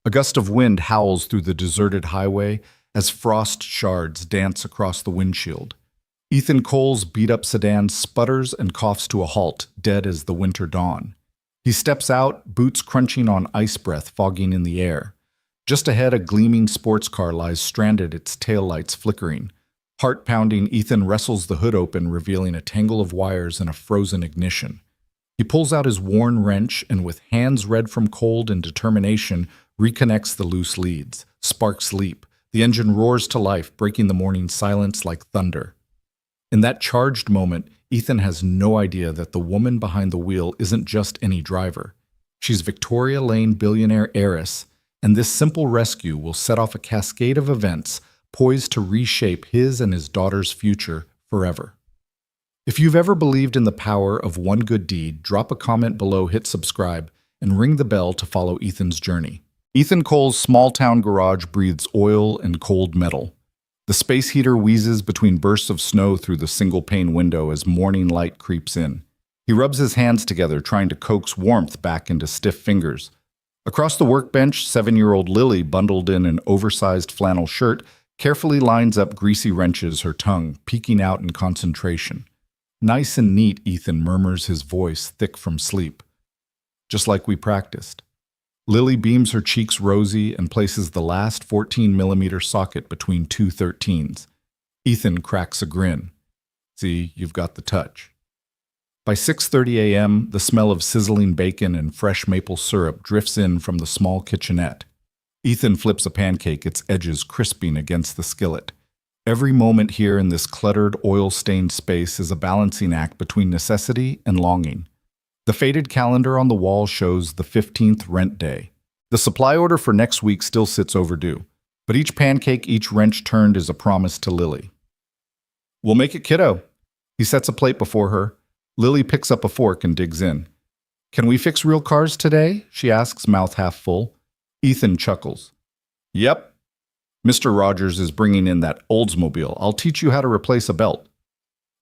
A gust of wind howls through the deserted highway as frost shards dance across the windshield. Ethan Cole's beat-up sedan sputters and coughs to a halt, dead as the winter dawn. He steps out, boots crunching on ice breath fogging in the air. Just ahead, a gleaming sports car lies stranded, its taillights flickering. Heart-pounding, Ethan wrestles the hood open, revealing a tangle of wires and a frozen ignition. He pulls out his worn wrench and, with hands red from cold and determination, reconnects the loose leads. Sparks leap. The engine roars to life, breaking the morning silence like thunder. In that charged moment, Ethan has no idea that the woman behind the wheel isn't just any driver. She's Victoria Lane billionaire heiress, and this simple rescue will set off a cascade of events poised to reshape his and his daughter's future forever. If you've ever believed in the power of one good deed, drop a comment below, hit subscribe, and ring the bell to follow Ethan's journey. Ethan Cole's small-town garage breathes oil and cold metal. The space heater wheezes between bursts of snow through the single-pane window as morning light creeps in. He rubs his hands together, trying to coax warmth back into stiff fingers. Across the workbench, 7-year-old Lily, bundled in an oversized flannel shirt, carefully lines up greasy wrenches, her tongue peeking out in concentration. "Nice and neat," Ethan murmurs, his voice thick from sleep. "Just like we practiced." Lily beams her cheeks rosy and places the last 14mm socket between two 13s. Ethan cracks a grin. "See, you've got the touch." By 6:30 a.m., the smell of sizzling bacon and fresh maple syrup drifts in from the small kitchenette. Ethan flips a pancake, its edges crisping against the skillet. Every moment here in this cluttered, oil-stained space is a balancing act between necessity and longing. The faded calendar on the wall shows the 15th rent day. The supply order for next week still sits overdue, but each pancake, each wrench turned is a promise to Lily. "We'll make it, kiddo." He sets a plate before her. Lily picks up a fork and digs in. "Can we fix real cars today?" she asks, mouth half full. Ethan chuckles. "Yep. Mr. Rogers is bringing in that Oldsmobile. I'll teach you how to replace a belt."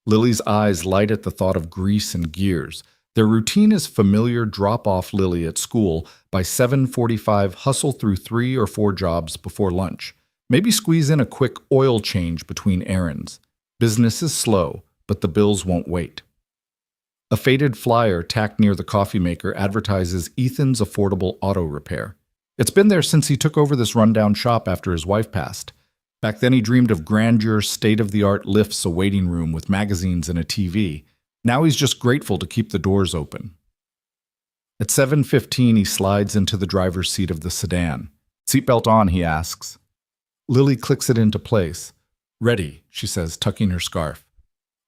Lily's eyes light at the thought of grease and gears. Their routine is familiar: drop off Lily at school. By 7:45, hustle through 3 or 4 jobs before lunch. Maybe squeeze in a quick oil change between errands. Business is slow, but the bills won't wait. A faded flyer tacked near the coffee maker advertises Ethan's affordable auto repair. It's been there since he took over this rundown shop after his wife passed. Back then he dreamed of grandeur, state-of-the-art lifts, a waiting room with magazines and a TV. Now he's just grateful to keep the doors open. At 7:15, he slides into the driver's seat of the sedan. "Seatbelt on," he asks. Lily clicks it into place. "Ready," she says, tucking her scarf.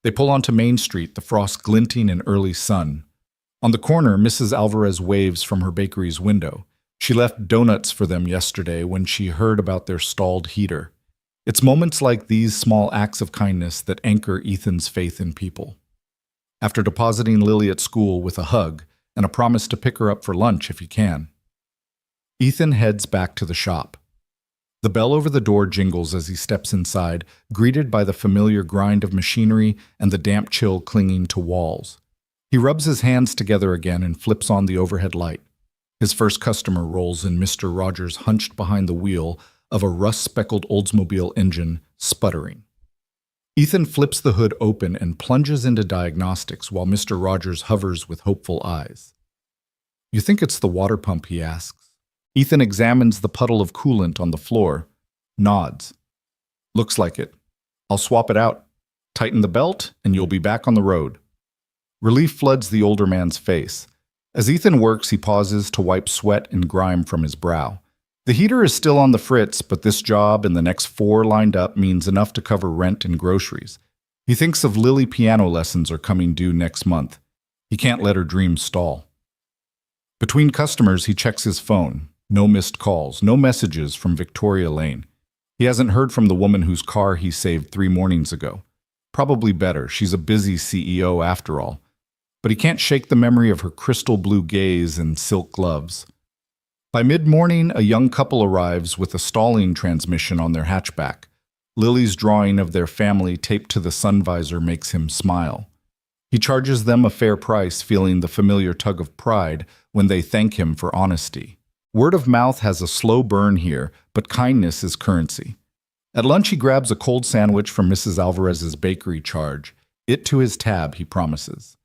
They pull onto Main Street, the frost glinting in early sun. On the corner, Mrs. Alvarez waves from her bakery's window. She left donuts for them yesterday when she heard about their stalled heater. It's moments like these small acts of kindness that anchor Ethan's faith in people. After depositing Lily at school with a hug and a promise to pick her up for lunch if he can, Ethan heads back to the shop. The bell over the door jingles as he steps inside, greeted by the familiar grind of machinery and the damp chill clinging to walls. He rubs his hands together again and flips on the overhead light. His first customer rolls in, Mr. Rogers hunched behind the wheel of a rust-speckled Oldsmobile engine, sputtering. Ethan flips the hood open and plunges into diagnostics while Mr. Rogers hovers with hopeful eyes. "You think it's the water pump?" he asks. Ethan examines the puddle of coolant on the floor, nods. "Looks like it. I'll swap it out. Tighten the belt, and you'll be back on the road." Relief floods the older man's face. As Ethan works, he pauses to wipe sweat and grime from his brow. The heater is still on the fritz, but this job and the next 4 lined up means enough to cover rent and groceries. He thinks of Lily piano lessons are coming due next month. He can't let her dreams stall. Between customers, he checks his phone. No missed calls, no messages from Victoria Lane. He hasn't heard from the woman whose car he saved 3 mornings ago. Probably better, she's a busy CEO after all. But he can't shake the memory of her crystal blue gaze and silk gloves. By mid-morning, a young couple arrives with a stalling transmission on their hatchback. Lily's drawing of their family taped to the sun visor makes him smile. He charges them a fair price, feeling the familiar tug of pride when they thank him for honesty. Word of mouth has a slow burn here, but kindness is currency. At lunch, he grabs a cold sandwich from Mrs. Alvarez's bakery charge. It to his tab, he promises.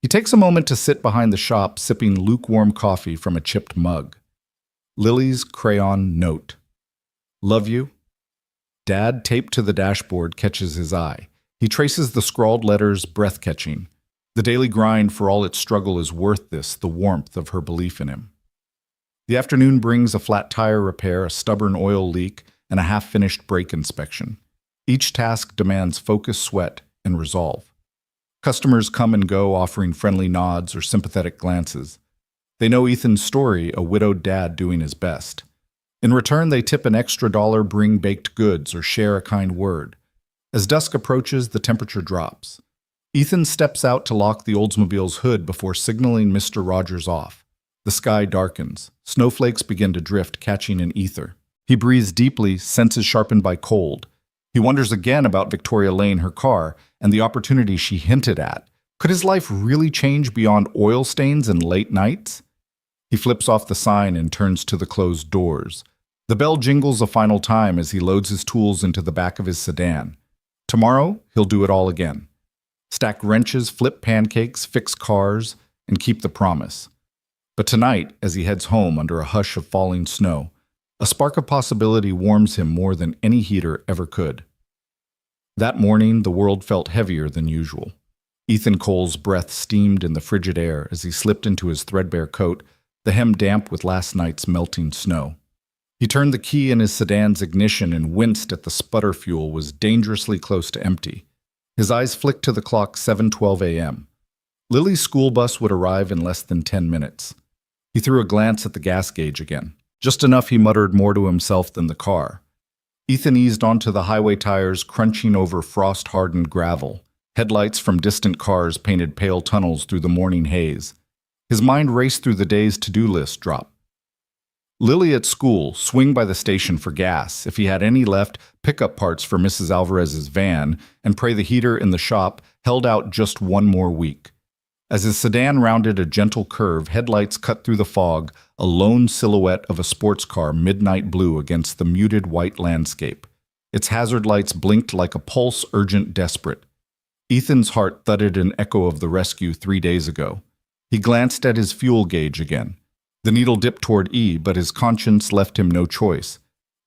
He takes a moment to sit behind the shop, sipping lukewarm coffee from a chipped mug. Lily's crayon note. Love you. Dad, taped to the dashboard, catches his eye. He traces the scrawled letters, breath-catching. The daily grind, for all its struggle, is worth this, the warmth of her belief in him. The afternoon brings a flat tire repair, a stubborn oil leak, and a half-finished brake inspection. Each task demands focus, sweat, and resolve. Customers come and go, offering friendly nods or sympathetic glances. They know Ethan's story, a widowed dad doing his best. In return, they tip an extra dollar, bring baked goods, or share a kind word. As dusk approaches, the temperature drops. Ethan steps out to lock the Oldsmobile's hood before signaling Mr. Rogers off. The sky darkens. Snowflakes begin to drift, catching in ether. He breathes deeply, senses sharpened by cold. He wonders again about Victoria Lane, her car, and the opportunity she hinted at. Could his life really change beyond oil stains and late nights? He flips off the sign and turns to the closed doors. The bell jingles a final time as he loads his tools into the back of his sedan. Tomorrow, he'll do it all again. Stack wrenches, flip pancakes, fix cars, and keep the promise. But tonight, as he heads home under a hush of falling snow, a spark of possibility warms him more than any heater ever could. That morning, the world felt heavier than usual. Ethan Cole's breath steamed in the frigid air as he slipped into his threadbare coat, the hem damp with last night's melting snow. He turned the key in his sedan's ignition and winced at the sputter fuel was dangerously close to empty. His eyes flicked to the clock, 7:12 a.m. Lily's school bus would arrive in less than 10 minutes. He threw a glance at the gas gauge again. Just enough, he muttered, more to himself than the car. Ethan eased onto the highway tires, crunching over frost-hardened gravel. Headlights from distant cars painted pale tunnels through the morning haze. His mind raced through the day's to-do list drop. Lily at school, swing by the station for gas, if he had any left, pick up parts for Mrs. Alvarez's van, and pray the heater in the shop held out just one more week. As his sedan rounded a gentle curve, headlights cut through the fog, a lone silhouette of a sports car midnight blue against the muted white landscape. Its hazard lights blinked like a pulse, urgent, desperate. Ethan's heart thudded an echo of the rescue 3 days ago. He glanced at his fuel gauge again. The needle dipped toward E, but his conscience left him no choice.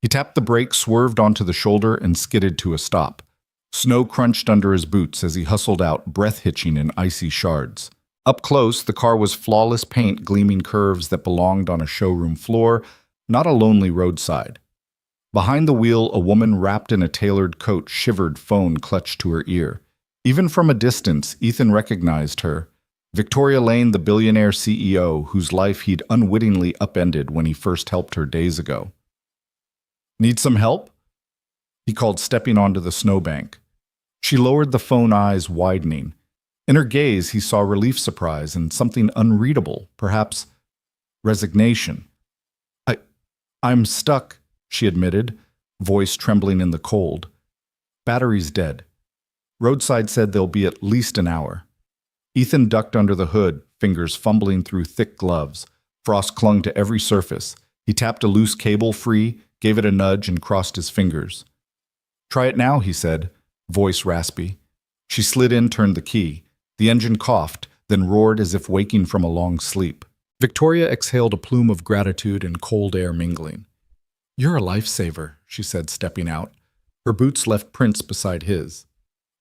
He tapped the brake, swerved onto the shoulder, and skidded to a stop. Snow crunched under his boots as he hustled out, breath hitching in icy shards. Up close, the car was flawless paint, gleaming curves that belonged on a showroom floor, not a lonely roadside. Behind the wheel, a woman wrapped in a tailored coat shivered, phone clutched to her ear. Even from a distance, Ethan recognized her. Victoria Lane, the billionaire CEO, whose life he'd unwittingly upended when he first helped her days ago. "Need some help?" he called, stepping onto the snowbank. She lowered the phone, eyes widening. In her gaze, he saw relief, surprise, and something unreadable, perhaps resignation. I'm stuck," she admitted, voice trembling in the cold. "Battery's dead. Roadside said they'll be at least an hour." Ethan ducked under the hood, fingers fumbling through thick gloves. Frost clung to every surface. He tapped a loose cable free, gave it a nudge, and crossed his fingers. "Try it now," he said, voice raspy. She slid in, turned the key. The engine coughed, then roared as if waking from a long sleep. Victoria exhaled a plume of gratitude and cold air mingling. "You're a lifesaver," she said, stepping out. Her boots left prints beside his.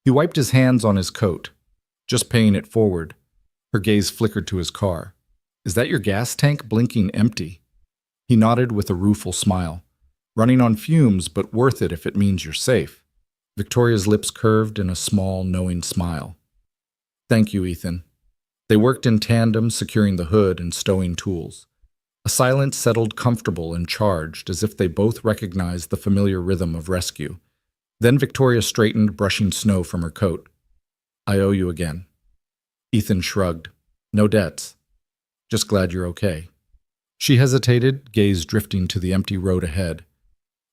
He wiped his hands on his coat, just paying it forward. Her gaze flickered to his car. "Is that your gas tank blinking empty?" He nodded with a rueful smile. "Running on fumes, but worth it if it means you're safe." Victoria's lips curved in a small, knowing smile. "Thank you, Ethan." They worked in tandem, securing the hood and stowing tools. A silence settled, comfortable and charged, as if they both recognized the familiar rhythm of rescue. Then Victoria straightened, brushing snow from her coat. "I owe you again." Ethan shrugged. "No debts. Just glad you're okay." She hesitated, gaze drifting to the empty road ahead.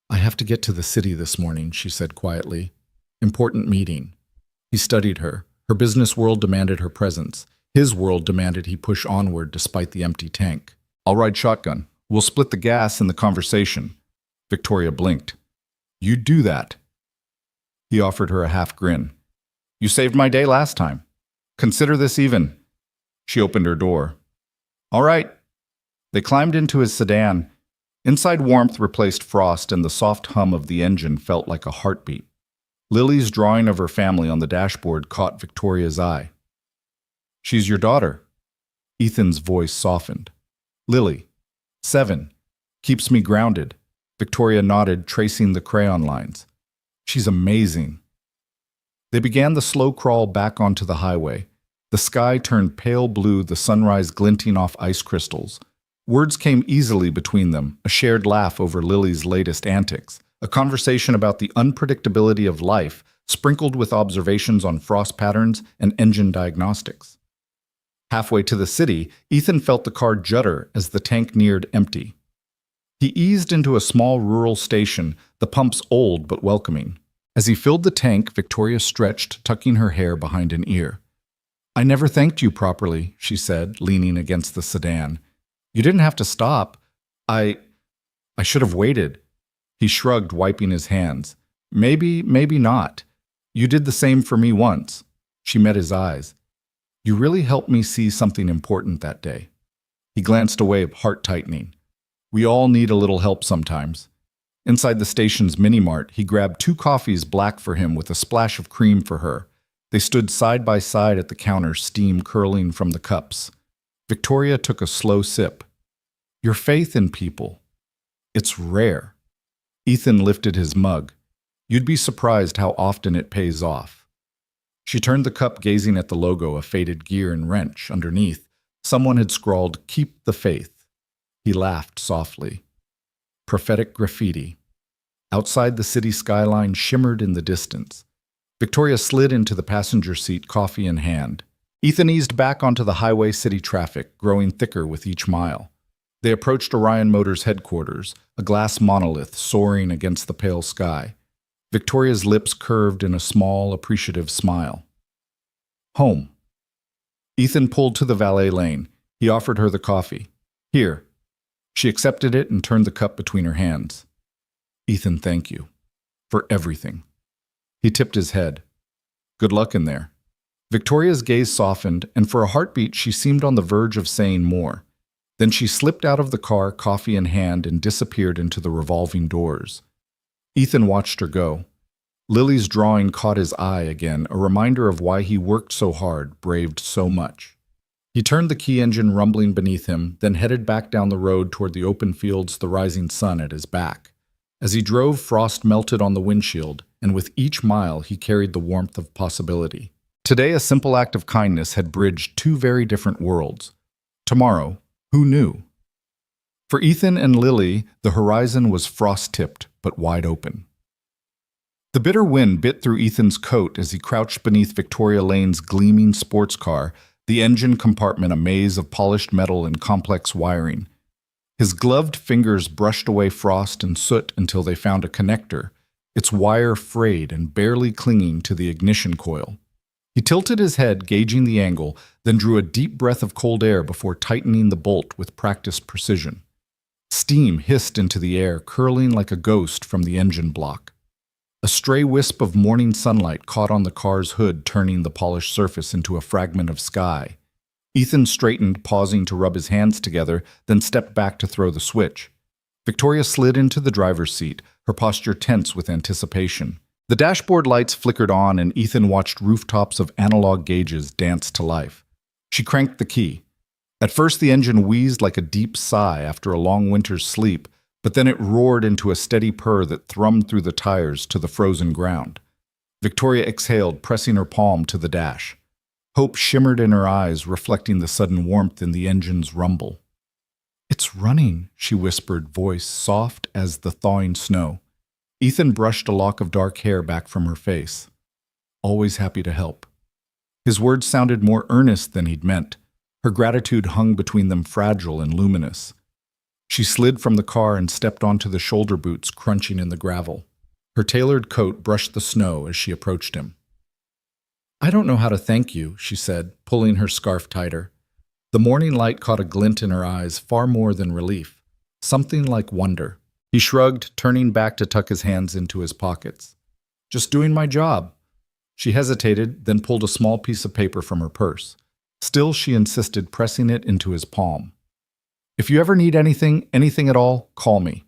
"I have to get to the city this morning," she said quietly. "Important meeting." He studied her. Her business world demanded her presence. His world demanded he push onward despite the empty tank. "I'll ride shotgun. We'll split the gas in the conversation. Victoria blinked. You'd do that. He offered her a half grin. You saved my day last time. Consider this even. She opened her door. All right. They climbed into his sedan. Inside warmth replaced frost, and the soft hum of the engine felt like a heartbeat. Lily's drawing of her family on the dashboard caught Victoria's eye. She's your daughter. Ethan's voice softened. Lily, 7. Keeps me grounded. Victoria nodded, tracing the crayon lines. She's amazing. They began the slow crawl back onto the highway. The sky turned pale blue, the sunrise glinting off ice crystals. Words came easily between them, a shared laugh over Lily's latest antics, a conversation about the unpredictability of life, sprinkled with observations on frost patterns and engine diagnostics. Halfway to the city, Ethan felt the car judder as the tank neared empty. He eased into a small rural station, the pumps old but welcoming. As he filled the tank, Victoria stretched, tucking her hair behind an ear. I never thanked you properly, she said, leaning against the sedan. You didn't have to stop. I should have waited. He shrugged, wiping his hands. Maybe not. You did the same for me once. She met his eyes. You really helped me see something important that day. He glanced away, heart tightening. We all need a little help sometimes. Inside the station's mini-mart, he grabbed 2 coffees black for him with a splash of cream for her. They stood side by side at the counter, steam curling from the cups. Victoria took a slow sip. Your faith in people. It's rare. Ethan lifted his mug. You'd be surprised how often it pays off. She turned the cup, gazing at the logo, a faded gear and wrench. Underneath, someone had scrawled, Keep the faith. He laughed softly. Prophetic graffiti. Outside, the city skyline shimmered in the distance. Victoria slid into the passenger seat, coffee in hand. Ethan eased back onto the highway, city traffic, growing thicker with each mile. They approached Orion Motors' headquarters, a glass monolith soaring against the pale sky. Victoria's lips curved in a small, appreciative smile. Home. Ethan pulled to the valet lane. He offered her the coffee. Here. She accepted it and turned the cup between her hands. Ethan, thank you. For everything. He tipped his head. Good luck in there. Victoria's gaze softened, and for a heartbeat she seemed on the verge of saying more. Then she slipped out of the car, coffee in hand, and disappeared into the revolving doors. Ethan watched her go. Lily's drawing caught his eye again, a reminder of why he worked so hard, braved so much. He turned the key engine rumbling beneath him, then headed back down the road toward the open fields, the rising sun at his back. As he drove, frost melted on the windshield, and with each mile he carried the warmth of possibility. Today, a simple act of kindness had bridged 2 very different worlds. Tomorrow, who knew? For Ethan and Lily, the horizon was frost-tipped but wide open. The bitter wind bit through Ethan's coat as he crouched beneath Victoria Lane's gleaming sports car, the engine compartment a maze of polished metal and complex wiring. His gloved fingers brushed away frost and soot until they found a connector, its wire frayed and barely clinging to the ignition coil. He tilted his head, gauging the angle, then drew a deep breath of cold air before tightening the bolt with practiced precision. Steam hissed into the air, curling like a ghost from the engine block. A stray wisp of morning sunlight caught on the car's hood, turning the polished surface into a fragment of sky. Ethan straightened, pausing to rub his hands together, then stepped back to throw the switch. Victoria slid into the driver's seat, her posture tense with anticipation. The dashboard lights flickered on, and Ethan watched rooftops of analog gauges dance to life. She cranked the key. At first, the engine wheezed like a deep sigh after a long winter's sleep, but then it roared into a steady purr that thrummed through the tires to the frozen ground. Victoria exhaled, pressing her palm to the dash. Hope shimmered in her eyes, reflecting the sudden warmth in the engine's rumble. "It's running," she whispered, voice soft as the thawing snow. Ethan brushed a lock of dark hair back from her face. Always happy to help. His words sounded more earnest than he'd meant. Her gratitude hung between them, fragile and luminous. She slid from the car and stepped onto the shoulder boots, crunching in the gravel. Her tailored coat brushed the snow as she approached him. "I don't know how to thank you," she said, pulling her scarf tighter. The morning light caught a glint in her eyes, far more than relief. something like wonder. He shrugged, turning back to tuck his hands into his pockets. Just doing my job. She hesitated, then pulled a small piece of paper from her purse. Still, she insisted, pressing it into his palm. If you ever need anything at all, call me.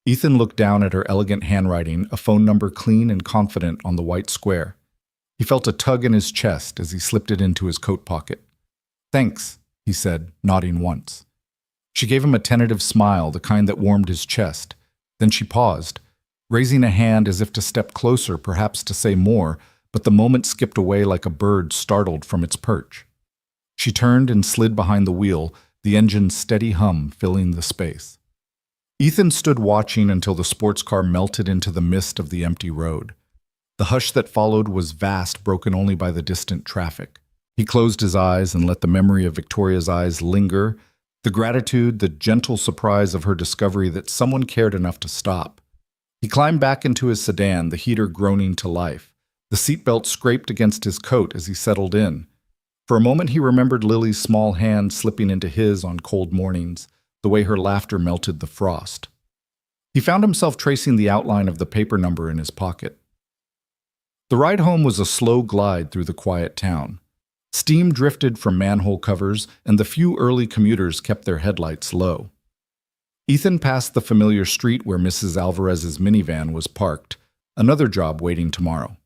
Ethan looked down at her elegant handwriting, a phone number clean and confident on the white square. He felt a tug in his chest as he slipped it into his coat pocket. Thanks, he said, nodding once. She gave him a tentative smile, the kind that warmed his chest. Then she paused, raising a hand as if to step closer, perhaps to say more, but the moment skipped away like a bird startled from its perch. She turned and slid behind the wheel, the engine's steady hum filling the space. Ethan stood watching until the sports car melted into the mist of the empty road. The hush that followed was vast, broken only by the distant traffic. He closed his eyes and let the memory of Victoria's eyes linger, the gratitude, the gentle surprise of her discovery that someone cared enough to stop. He climbed back into his sedan, the heater groaning to life. The seatbelt scraped against his coat as he settled in. For a moment he remembered Lily's small hand slipping into his on cold mornings, the way her laughter melted the frost. He found himself tracing the outline of the paper number in his pocket. The ride home was a slow glide through the quiet town. Steam drifted from manhole covers, and the few early commuters kept their headlights low. Ethan passed the familiar street where Mrs. Alvarez's minivan was parked, another job waiting tomorrow.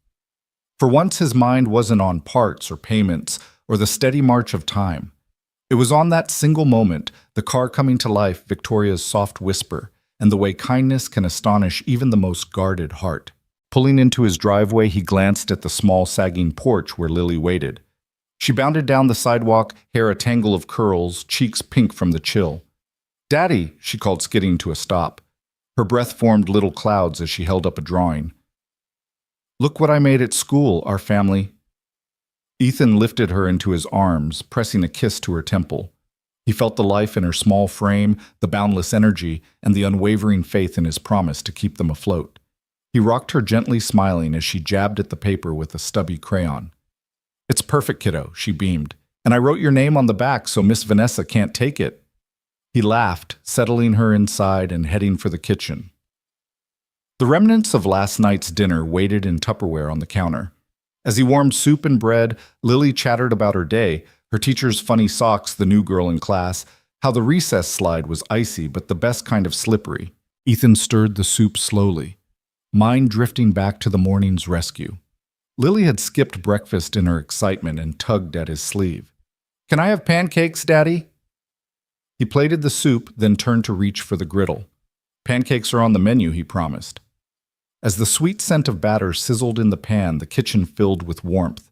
For once his mind wasn't on parts or payments or the steady march of time. It was on that single moment, the car coming to life, Victoria's soft whisper, and the way kindness can astonish even the most guarded heart. Pulling into his driveway, he glanced at the small sagging porch where Lily waited. She bounded down the sidewalk, hair a tangle of curls, cheeks pink from the chill. "Daddy," she called, skidding to a stop. Her breath formed little clouds as she held up a drawing. "Look what I made at school, our family." Ethan lifted her into his arms, pressing a kiss to her temple. He felt the life in her small frame, the boundless energy, and the unwavering faith in his promise to keep them afloat. He rocked her gently, smiling as she jabbed at the paper with a stubby crayon. "It's perfect, kiddo," she beamed. "And I wrote your name on the back so Miss Vanessa can't take it." He laughed, settling her inside and heading for the kitchen. The remnants of last night's dinner waited in Tupperware on the counter. As he warmed soup and bread, Lily chattered about her day, her teacher's funny socks, the new girl in class, how the recess slide was icy but the best kind of slippery. Ethan stirred the soup slowly, mind drifting back to the morning's rescue. Lily had skipped breakfast in her excitement and tugged at his sleeve. "Can I have pancakes, Daddy?" He plated the soup, then turned to reach for the griddle. "Pancakes are on the menu," he promised. As the sweet scent of batter sizzled in the pan, the kitchen filled with warmth.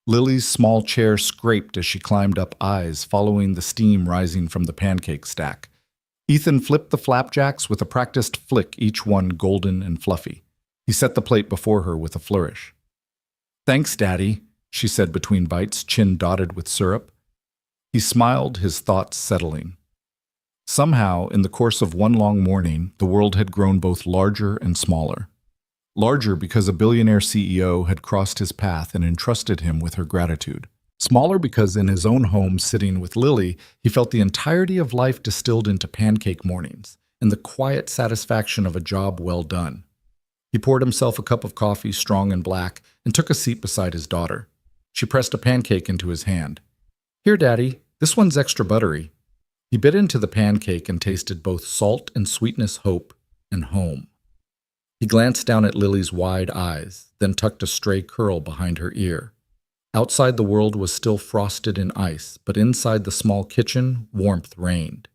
Lily's small chair scraped as she climbed up, eyes following the steam rising from the pancake stack. Ethan flipped the flapjacks with a practiced flick, each one golden and fluffy. He set the plate before her with a flourish. "Thanks, Daddy," she said between bites, chin dotted with syrup. He smiled, his thoughts settling. Somehow, in the course of one long morning, the world had grown both larger and smaller. Larger because a billionaire CEO had crossed his path and entrusted him with her gratitude. Smaller because in his own home, sitting with Lily, he felt the entirety of life distilled into pancake mornings and the quiet satisfaction of a job well done. He poured himself a cup of coffee, strong and black, and took a seat beside his daughter. She pressed a pancake into his hand. "Here, Daddy, this one's extra buttery." He bit into the pancake and tasted both salt and sweetness, hope and home. He glanced down at Lily's wide eyes, then tucked a stray curl behind her ear. Outside the world was still frosted in ice, but inside the small kitchen, warmth reigned.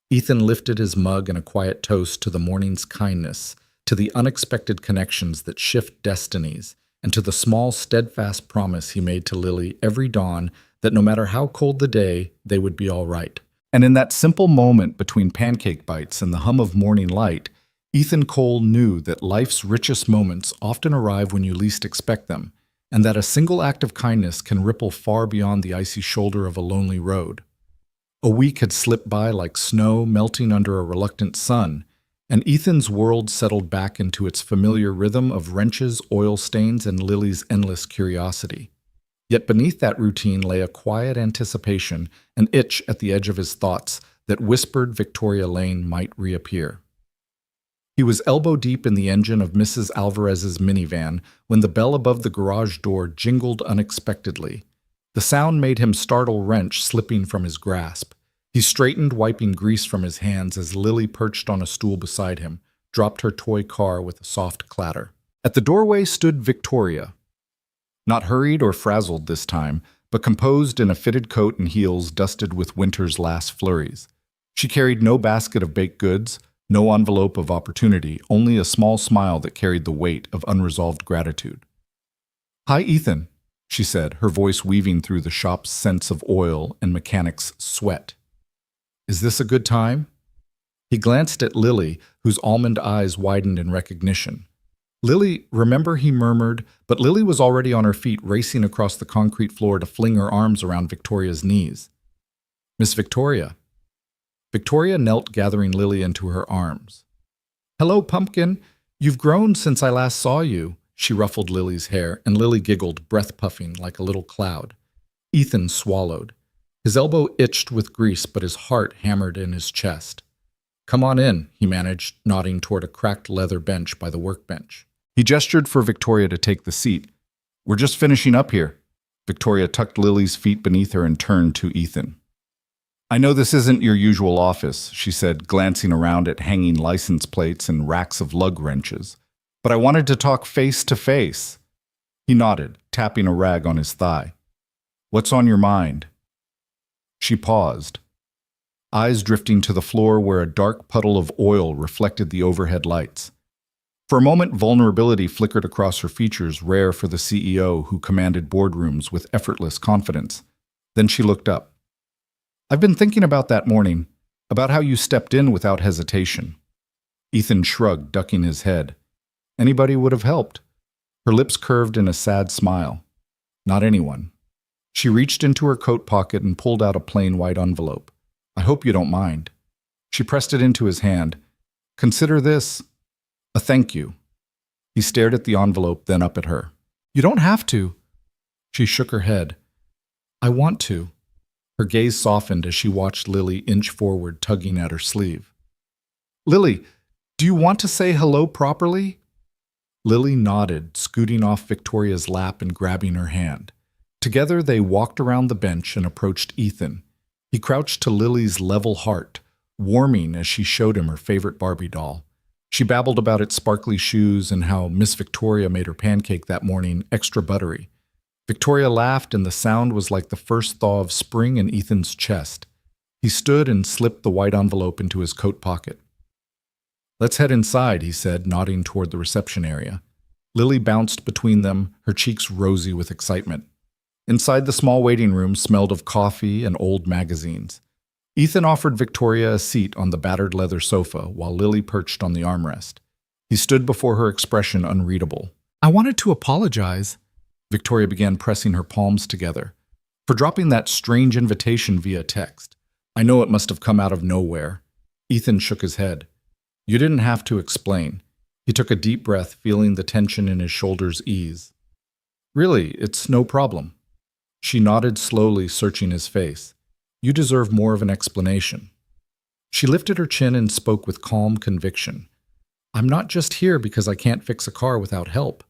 Ethan lifted his mug in a quiet toast to the morning's kindness, to the unexpected connections that shift destinies, and to the small, steadfast promise he made to Lily every dawn that no matter how cold the day, they would be all right. And in that simple moment between pancake bites and the hum of morning light, Ethan Cole knew that life's richest moments often arrive when you least expect them, and that a single act of kindness can ripple far beyond the icy shoulder of a lonely road. A week had slipped by like snow melting under a reluctant sun, and Ethan's world settled back into its familiar rhythm of wrenches, oil stains, and Lily's endless curiosity. Yet beneath that routine lay a quiet anticipation, an itch at the edge of his thoughts, that whispered Victoria Lane might reappear. He was elbow-deep in the engine of Mrs. Alvarez's minivan when the bell above the garage door jingled unexpectedly. The sound made him startle wrench slipping from his grasp. He straightened, wiping grease from his hands as Lily, perched on a stool beside him, dropped her toy car with a soft clatter. At the doorway stood Victoria. Not hurried or frazzled this time, but composed in a fitted coat and heels dusted with winter's last flurries. She carried no basket of baked goods, no envelope of opportunity, only a small smile that carried the weight of unresolved gratitude. "Hi, Ethan," she said, her voice weaving through the shop's sense of oil and mechanics' sweat. "Is this a good time?" He glanced at Lily, whose almond eyes widened in recognition. "Lily, remember," he murmured, but Lily was already on her feet, racing across the concrete floor to fling her arms around Victoria's knees. "Miss Victoria." Victoria knelt, gathering Lily into her arms. "Hello, Pumpkin. You've grown since I last saw you." She ruffled Lily's hair, and Lily giggled, breath-puffing like a little cloud. Ethan swallowed. His elbow itched with grease, but his heart hammered in his chest. "Come on in," he managed, nodding toward a cracked leather bench by the workbench. He gestured for Victoria to take the seat. "We're just finishing up here." Victoria tucked Lily's feet beneath her and turned to Ethan. "I know this isn't your usual office," she said, glancing around at hanging license plates and racks of lug wrenches. "But I wanted to talk face to face." He nodded, tapping a rag on his thigh. "What's on your mind?" She paused, eyes drifting to the floor where a dark puddle of oil reflected the overhead lights. For a moment, vulnerability flickered across her features, rare for the CEO who commanded boardrooms with effortless confidence. Then she looked up. "I've been thinking about that morning, about how you stepped in without hesitation." Ethan shrugged, ducking his head. "Anybody would have helped." Her lips curved in a sad smile. "Not anyone." She reached into her coat pocket and pulled out a plain white envelope. "I hope you don't mind." She pressed it into his hand. "Consider this a thank you." He stared at the envelope, then up at her. "You don't have to." She shook her head. "I want to." Her gaze softened as she watched Lily inch forward, tugging at her sleeve. "Lily, do you want to say hello properly?" Lily nodded, scooting off Victoria's lap and grabbing her hand. Together they walked around the bench and approached Ethan. He crouched to Lily's level heart, warming as she showed him her favorite Barbie doll. She babbled about its sparkly shoes and how Miss Victoria made her pancake that morning extra buttery. Victoria laughed, and the sound was like the first thaw of spring in Ethan's chest. He stood and slipped the white envelope into his coat pocket. "Let's head inside," he said, nodding toward the reception area. Lily bounced between them, her cheeks rosy with excitement. Inside, the small waiting room smelled of coffee and old magazines. Ethan offered Victoria a seat on the battered leather sofa while Lily perched on the armrest. He stood before her, expression unreadable. "I wanted to apologize." Victoria began pressing her palms together. "For dropping that strange invitation via text. I know it must have come out of nowhere." Ethan shook his head. "You didn't have to explain." He took a deep breath, feeling the tension in his shoulders ease. "Really, it's no problem." She nodded slowly, searching his face. "You deserve more of an explanation." She lifted her chin and spoke with calm conviction. "I'm not just here because I can't fix a car without help.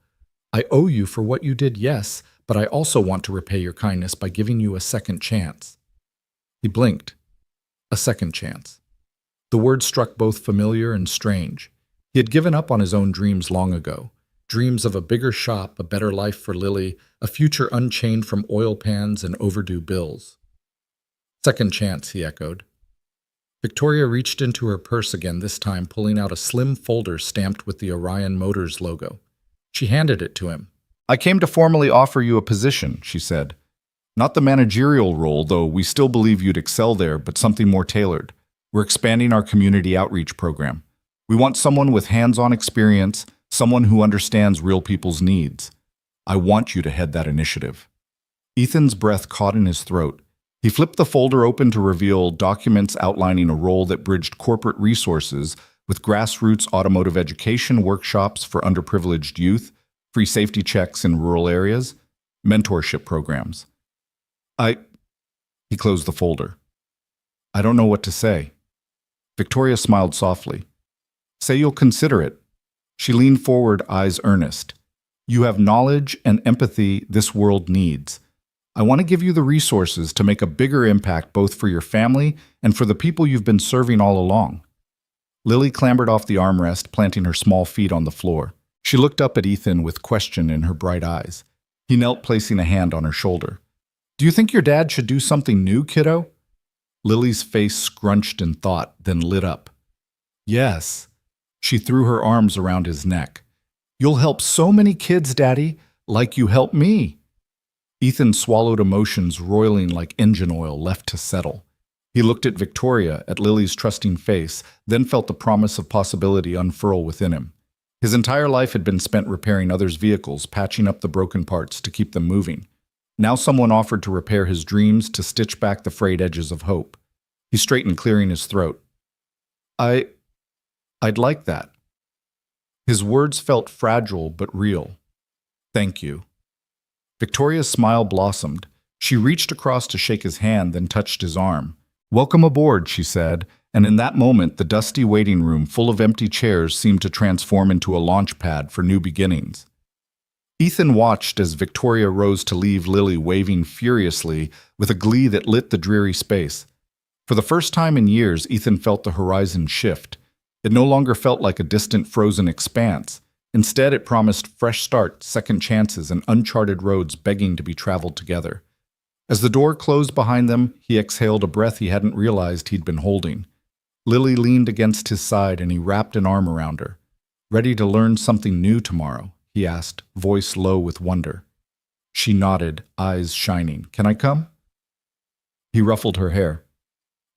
I owe you for what you did, yes, but I also want to repay your kindness by giving you a second chance." He blinked. A second chance. The word struck both familiar and strange. He had given up on his own dreams long ago. Dreams of a bigger shop, a better life for Lily, a future unchained from oil pans and overdue bills. "Second chance," he echoed. Victoria reached into her purse again, this time pulling out a slim folder stamped with the Orion Motors logo. She handed it to him. "I came to formally offer you a position," she said. "Not the managerial role, though we still believe you'd excel there, but something more tailored. We're expanding our community outreach program. We want someone with hands-on experience, someone who understands real people's needs. I want you to head that initiative." Ethan's breath caught in his throat. He flipped the folder open to reveal documents outlining a role that bridged corporate resources with grassroots automotive education workshops for underprivileged youth, free safety checks in rural areas, mentorship programs. He closed the folder. I don't know what to say. Victoria smiled softly. Say you'll consider it. She leaned forward, eyes earnest. You have knowledge and empathy this world needs. I want to give you the resources to make a bigger impact both for your family and for the people you've been serving all along. Lily clambered off the armrest, planting her small feet on the floor. She looked up at Ethan with question in her bright eyes. He knelt, placing a hand on her shoulder. Do you think your dad should do something new, kiddo? Lily's face scrunched in thought, then lit up. Yes. She threw her arms around his neck. You'll help so many kids, Daddy, like you helped me. Ethan swallowed emotions roiling like engine oil left to settle. He looked at Victoria, at Lily's trusting face, then felt the promise of possibility unfurl within him. His entire life had been spent repairing others' vehicles, patching up the broken parts to keep them moving. Now someone offered to repair his dreams, to stitch back the frayed edges of hope. He straightened, clearing his throat. I'd like that. His words felt fragile but real. Thank you. Victoria's smile blossomed. She reached across to shake his hand, then touched his arm. Welcome aboard, she said, and in that moment the dusty waiting room full of empty chairs seemed to transform into a launch pad for new beginnings. Ethan watched as Victoria rose to leave, Lily waving furiously with a glee that lit the dreary space. For the first time in years, Ethan felt the horizon shift. It no longer felt like a distant frozen expanse. Instead, it promised fresh starts, second chances, and uncharted roads begging to be traveled together. As the door closed behind them, he exhaled a breath he hadn't realized he'd been holding. Lily leaned against his side and he wrapped an arm around her. Ready to learn something new tomorrow? He asked, voice low with wonder. She nodded, eyes shining. Can I come? He ruffled her hair.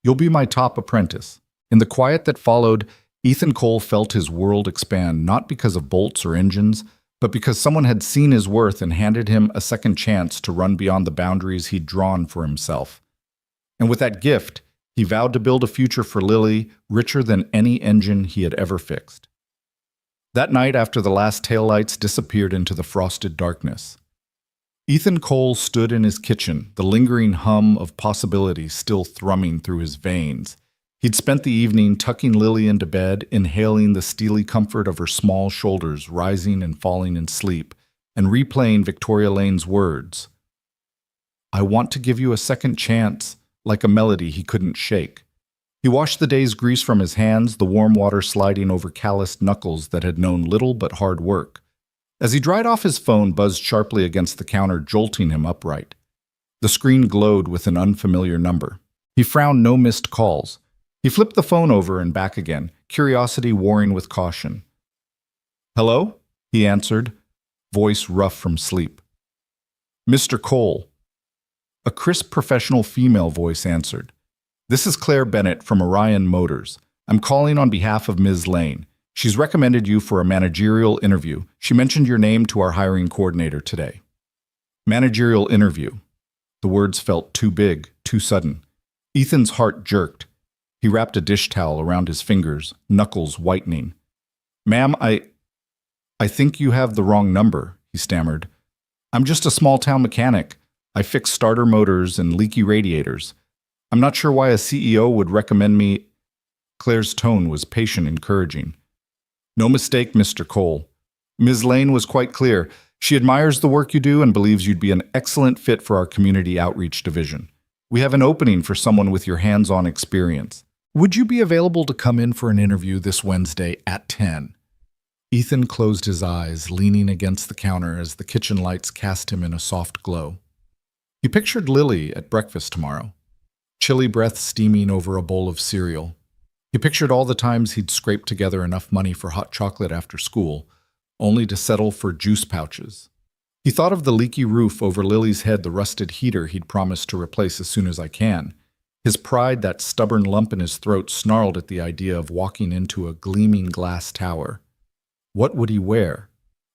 You'll be my top apprentice. In the quiet that followed, Ethan Cole felt his world expand, not because of bolts or engines, but because someone had seen his worth and handed him a second chance to run beyond the boundaries he'd drawn for himself. And with that gift, he vowed to build a future for Lily richer than any engine he had ever fixed. That night, after the last taillights disappeared into the frosted darkness, Ethan Cole stood in his kitchen, the lingering hum of possibility still thrumming through his veins. He'd spent the evening tucking Lily into bed, inhaling the steely comfort of her small shoulders rising and falling in sleep, and replaying Victoria Lane's words. I want to give you a second chance, like a melody he couldn't shake. He washed the day's grease from his hands, the warm water sliding over calloused knuckles that had known little but hard work. As he dried off, his phone buzzed sharply against the counter, jolting him upright. The screen glowed with an unfamiliar number. He frowned. No missed calls. He flipped the phone over and back again, curiosity warring with caution. Hello? He answered, voice rough from sleep. Mr. Cole. A crisp professional female voice answered. This is Claire Bennett from Orion Motors. I'm calling on behalf of Ms. Lane. She's recommended you for a managerial interview. She mentioned your name to our hiring coordinator today. Managerial interview. The words felt too big, too sudden. Ethan's heart jerked. He wrapped a dish towel around his fingers, knuckles whitening. Ma'am, I think you have the wrong number, he stammered. I'm just a small-town mechanic. I fix starter motors and leaky radiators. I'm not sure why a CEO would recommend me. Claire's tone was patient, encouraging. No mistake, Mr. Cole. Ms. Lane was quite clear. She admires the work you do and believes you'd be an excellent fit for our community outreach division. We have an opening for someone with your hands-on experience. Would you be available to come in for an interview this Wednesday at 10? Ethan closed his eyes, leaning against the counter as the kitchen lights cast him in a soft glow. He pictured Lily at breakfast tomorrow, chilly breath steaming over a bowl of cereal. He pictured all the times he'd scraped together enough money for hot chocolate after school, only to settle for juice pouches. He thought of the leaky roof over Lily's head, the rusted heater he'd promised to replace as soon as I can. His pride, that stubborn lump in his throat, snarled at the idea of walking into a gleaming glass tower. What would he wear?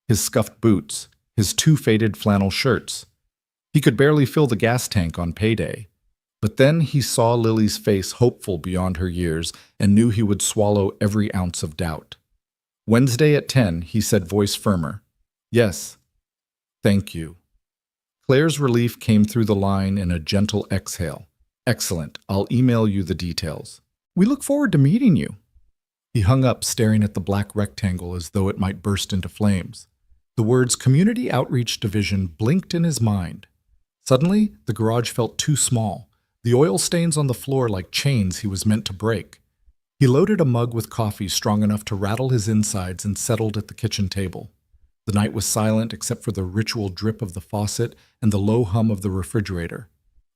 His scuffed boots, his two faded flannel shirts. He could barely fill the gas tank on payday. But then he saw Lily's face, hopeful beyond her years, and knew he would swallow every ounce of doubt. Wednesday at 10, he said, voice firmer. Yes. Thank you. Claire's relief came through the line in a gentle exhale. Excellent. I'll email you the details. We look forward to meeting you. He hung up, staring at the black rectangle as though it might burst into flames. The words Community Outreach Division blinked in his mind. Suddenly, the garage felt too small, the oil stains on the floor like chains he was meant to break. He loaded a mug with coffee strong enough to rattle his insides and settled at the kitchen table. The night was silent except for the ritual drip of the faucet and the low hum of the refrigerator.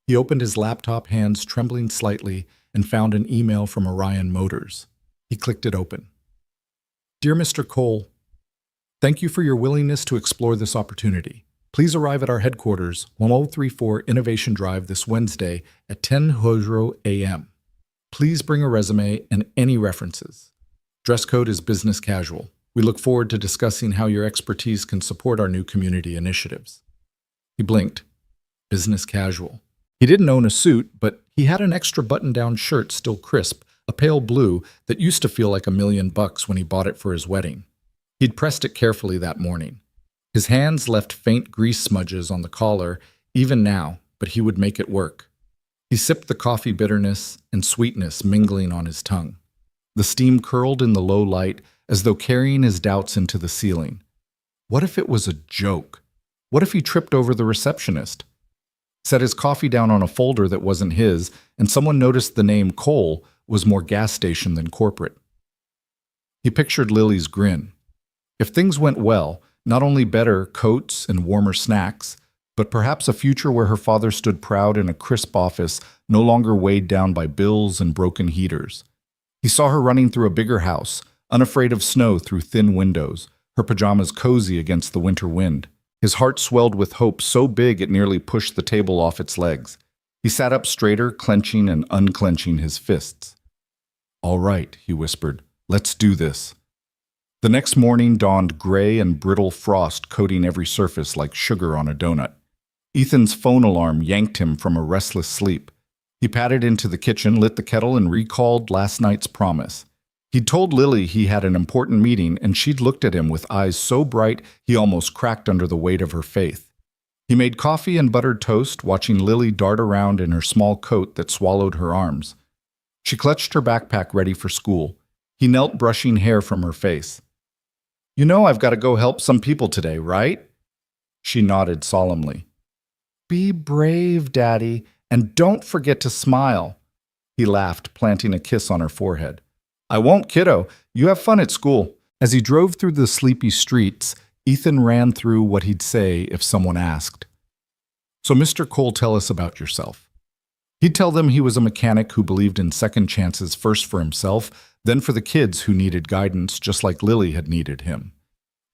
He opened his laptop, hands trembling slightly, and found an email from Orion Motors. He clicked it open. Dear Mr. Cole, thank you for your willingness to explore this opportunity. Please arrive at our headquarters, 1034 Innovation Drive, this Wednesday at 10:00 a.m. Please bring a resume and any references. Dress code is business casual. We look forward to discussing how your expertise can support our new community initiatives. He blinked. Business casual. He didn't own a suit, but he had an extra button-down shirt still crisp, a pale blue that used to feel like $1,000,000 when he bought it for his wedding. He'd pressed it carefully that morning. His hands left faint grease smudges on the collar, even now, but he would make it work. He sipped the coffee, bitterness and sweetness mingling on his tongue. The steam curled in the low light as though carrying his doubts into the ceiling. What if it was a joke? What if he tripped over the receptionist? Set his coffee down on a folder that wasn't his, and someone noticed the name Cole was more gas station than corporate. He pictured Lily's grin. If things went well, not only better coats and warmer snacks, but perhaps a future where her father stood proud in a crisp office, no longer weighed down by bills and broken heaters. He saw her running through a bigger house, unafraid of snow through thin windows, her pajamas cozy against the winter wind. His heart swelled with hope so big it nearly pushed the table off its legs. He sat up straighter, clenching and unclenching his fists. All right, he whispered, let's do this. The next morning dawned gray and brittle frost coating every surface like sugar on a donut. Ethan's phone alarm yanked him from a restless sleep. He padded into the kitchen, lit the kettle, and recalled last night's promise. He'd told Lily he had an important meeting, and she'd looked at him with eyes so bright he almost cracked under the weight of her faith. He made coffee and buttered toast, watching Lily dart around in her small coat that swallowed her arms. She clutched her backpack ready for school. He knelt, brushing hair from her face. You know I've got to go help some people today, right? She nodded solemnly. Be brave, Daddy, and don't forget to smile. He laughed, planting a kiss on her forehead. I won't, kiddo. You have fun at school. As he drove through the sleepy streets, Ethan ran through what he'd say if someone asked. So, Mr. Cole, tell us about yourself. He'd tell them he was a mechanic who believed in second chances, first for himself, then for the kids who needed guidance just like Lily had needed him.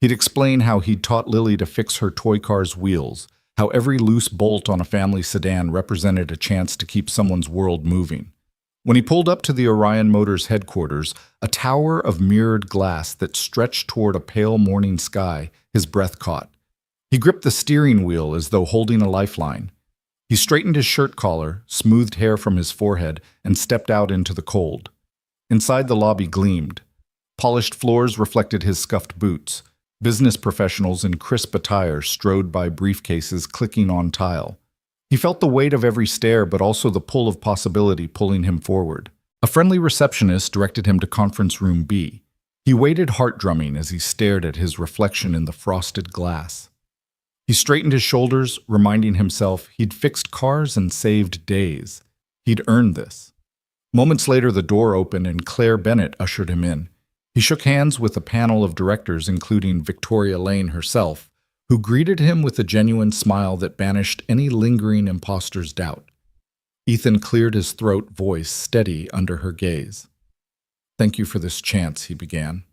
He'd explain how he'd taught Lily to fix her toy car's wheels, how every loose bolt on a family sedan represented a chance to keep someone's world moving. When he pulled up to the Orion Motors headquarters, a tower of mirrored glass that stretched toward a pale morning sky, his breath caught. He gripped the steering wheel as though holding a lifeline. He straightened his shirt collar, smoothed hair from his forehead, and stepped out into the cold. Inside the lobby gleamed. Polished floors reflected his scuffed boots. Business professionals in crisp attire strode by, briefcases clicking on tile. He felt the weight of every stare, but also the pull of possibility pulling him forward. A friendly receptionist directed him to conference room B. He waited, heart drumming, as he stared at his reflection in the frosted glass. He straightened his shoulders, reminding himself he'd fixed cars and saved days. He'd earned this. Moments later, the door opened and Claire Bennett ushered him in. He shook hands with a panel of directors, including Victoria Lane herself, who greeted him with a genuine smile that banished any lingering imposter's doubt. Ethan cleared his throat, voice steady under her gaze. Thank you for this chance, he began.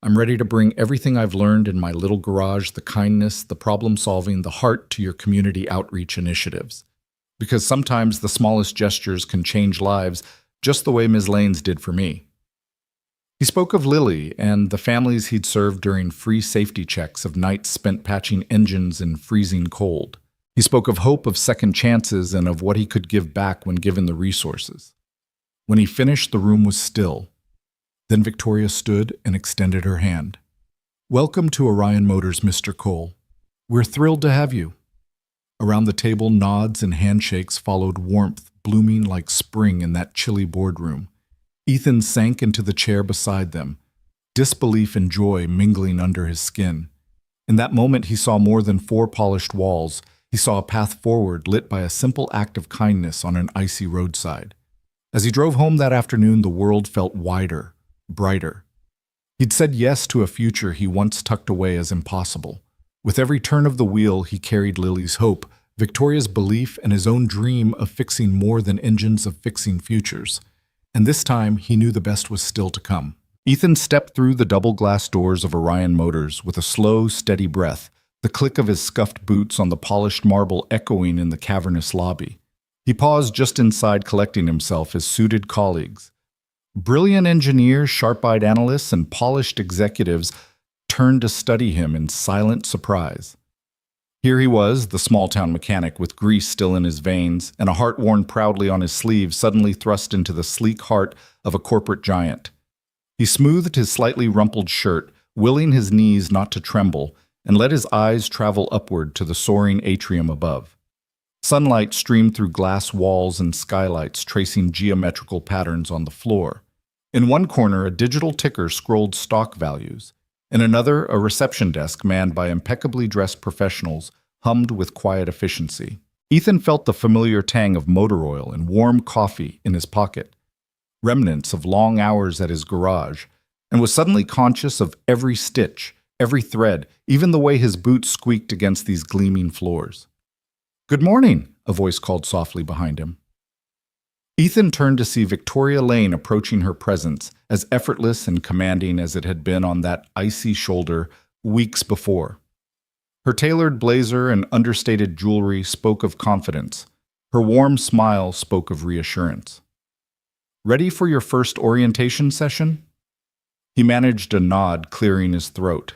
I'm ready to bring everything I've learned in my little garage, the kindness, the problem-solving, the heart to your community outreach initiatives. Because sometimes the smallest gestures can change lives, just the way Ms. Lane's did for me. He spoke of Lily and the families he'd served during free safety checks of nights spent patching engines in freezing cold. He spoke of hope, of second chances, and of what he could give back when given the resources. When he finished, the room was still. Then Victoria stood and extended her hand. Welcome to Orion Motors, Mr. Cole. We're thrilled to have you. Around the table, nods and handshakes followed warmth blooming like spring in that chilly boardroom. Ethan sank into the chair beside them, disbelief and joy mingling under his skin. In that moment, he saw more than four polished walls. He saw a path forward lit by a simple act of kindness on an icy roadside. As he drove home that afternoon, the world felt wider, brighter. He'd said yes to a future he once tucked away as impossible. With every turn of the wheel, he carried Lily's hope, Victoria's belief, and his own dream of fixing more than engines of fixing futures. And this time, he knew the best was still to come. Ethan stepped through the double-glass doors of Orion Motors with a slow, steady breath, the click of his scuffed boots on the polished marble echoing in the cavernous lobby. He paused just inside, collecting himself as suited colleagues. Brilliant engineers, sharp-eyed analysts, and polished executives turned to study him in silent surprise. Here he was, the small-town mechanic with grease still in his veins and a heart worn proudly on his sleeve, suddenly thrust into the sleek heart of a corporate giant. He smoothed his slightly rumpled shirt, willing his knees not to tremble, and let his eyes travel upward to the soaring atrium above. Sunlight streamed through glass walls and skylights, tracing geometrical patterns on the floor. In one corner, a digital ticker scrolled stock values. In another, a reception desk manned by impeccably dressed professionals hummed with quiet efficiency. Ethan felt the familiar tang of motor oil and warm coffee in his pocket, remnants of long hours at his garage, and was suddenly conscious of every stitch, every thread, even the way his boots squeaked against these gleaming floors. "Good morning," a voice called softly behind him. Ethan turned to see Victoria Lane approaching her presence, as effortless and commanding as it had been on that icy shoulder weeks before. Her tailored blazer and understated jewelry spoke of confidence. Her warm smile spoke of reassurance. "Ready for your first orientation session?" He managed a nod, clearing his throat.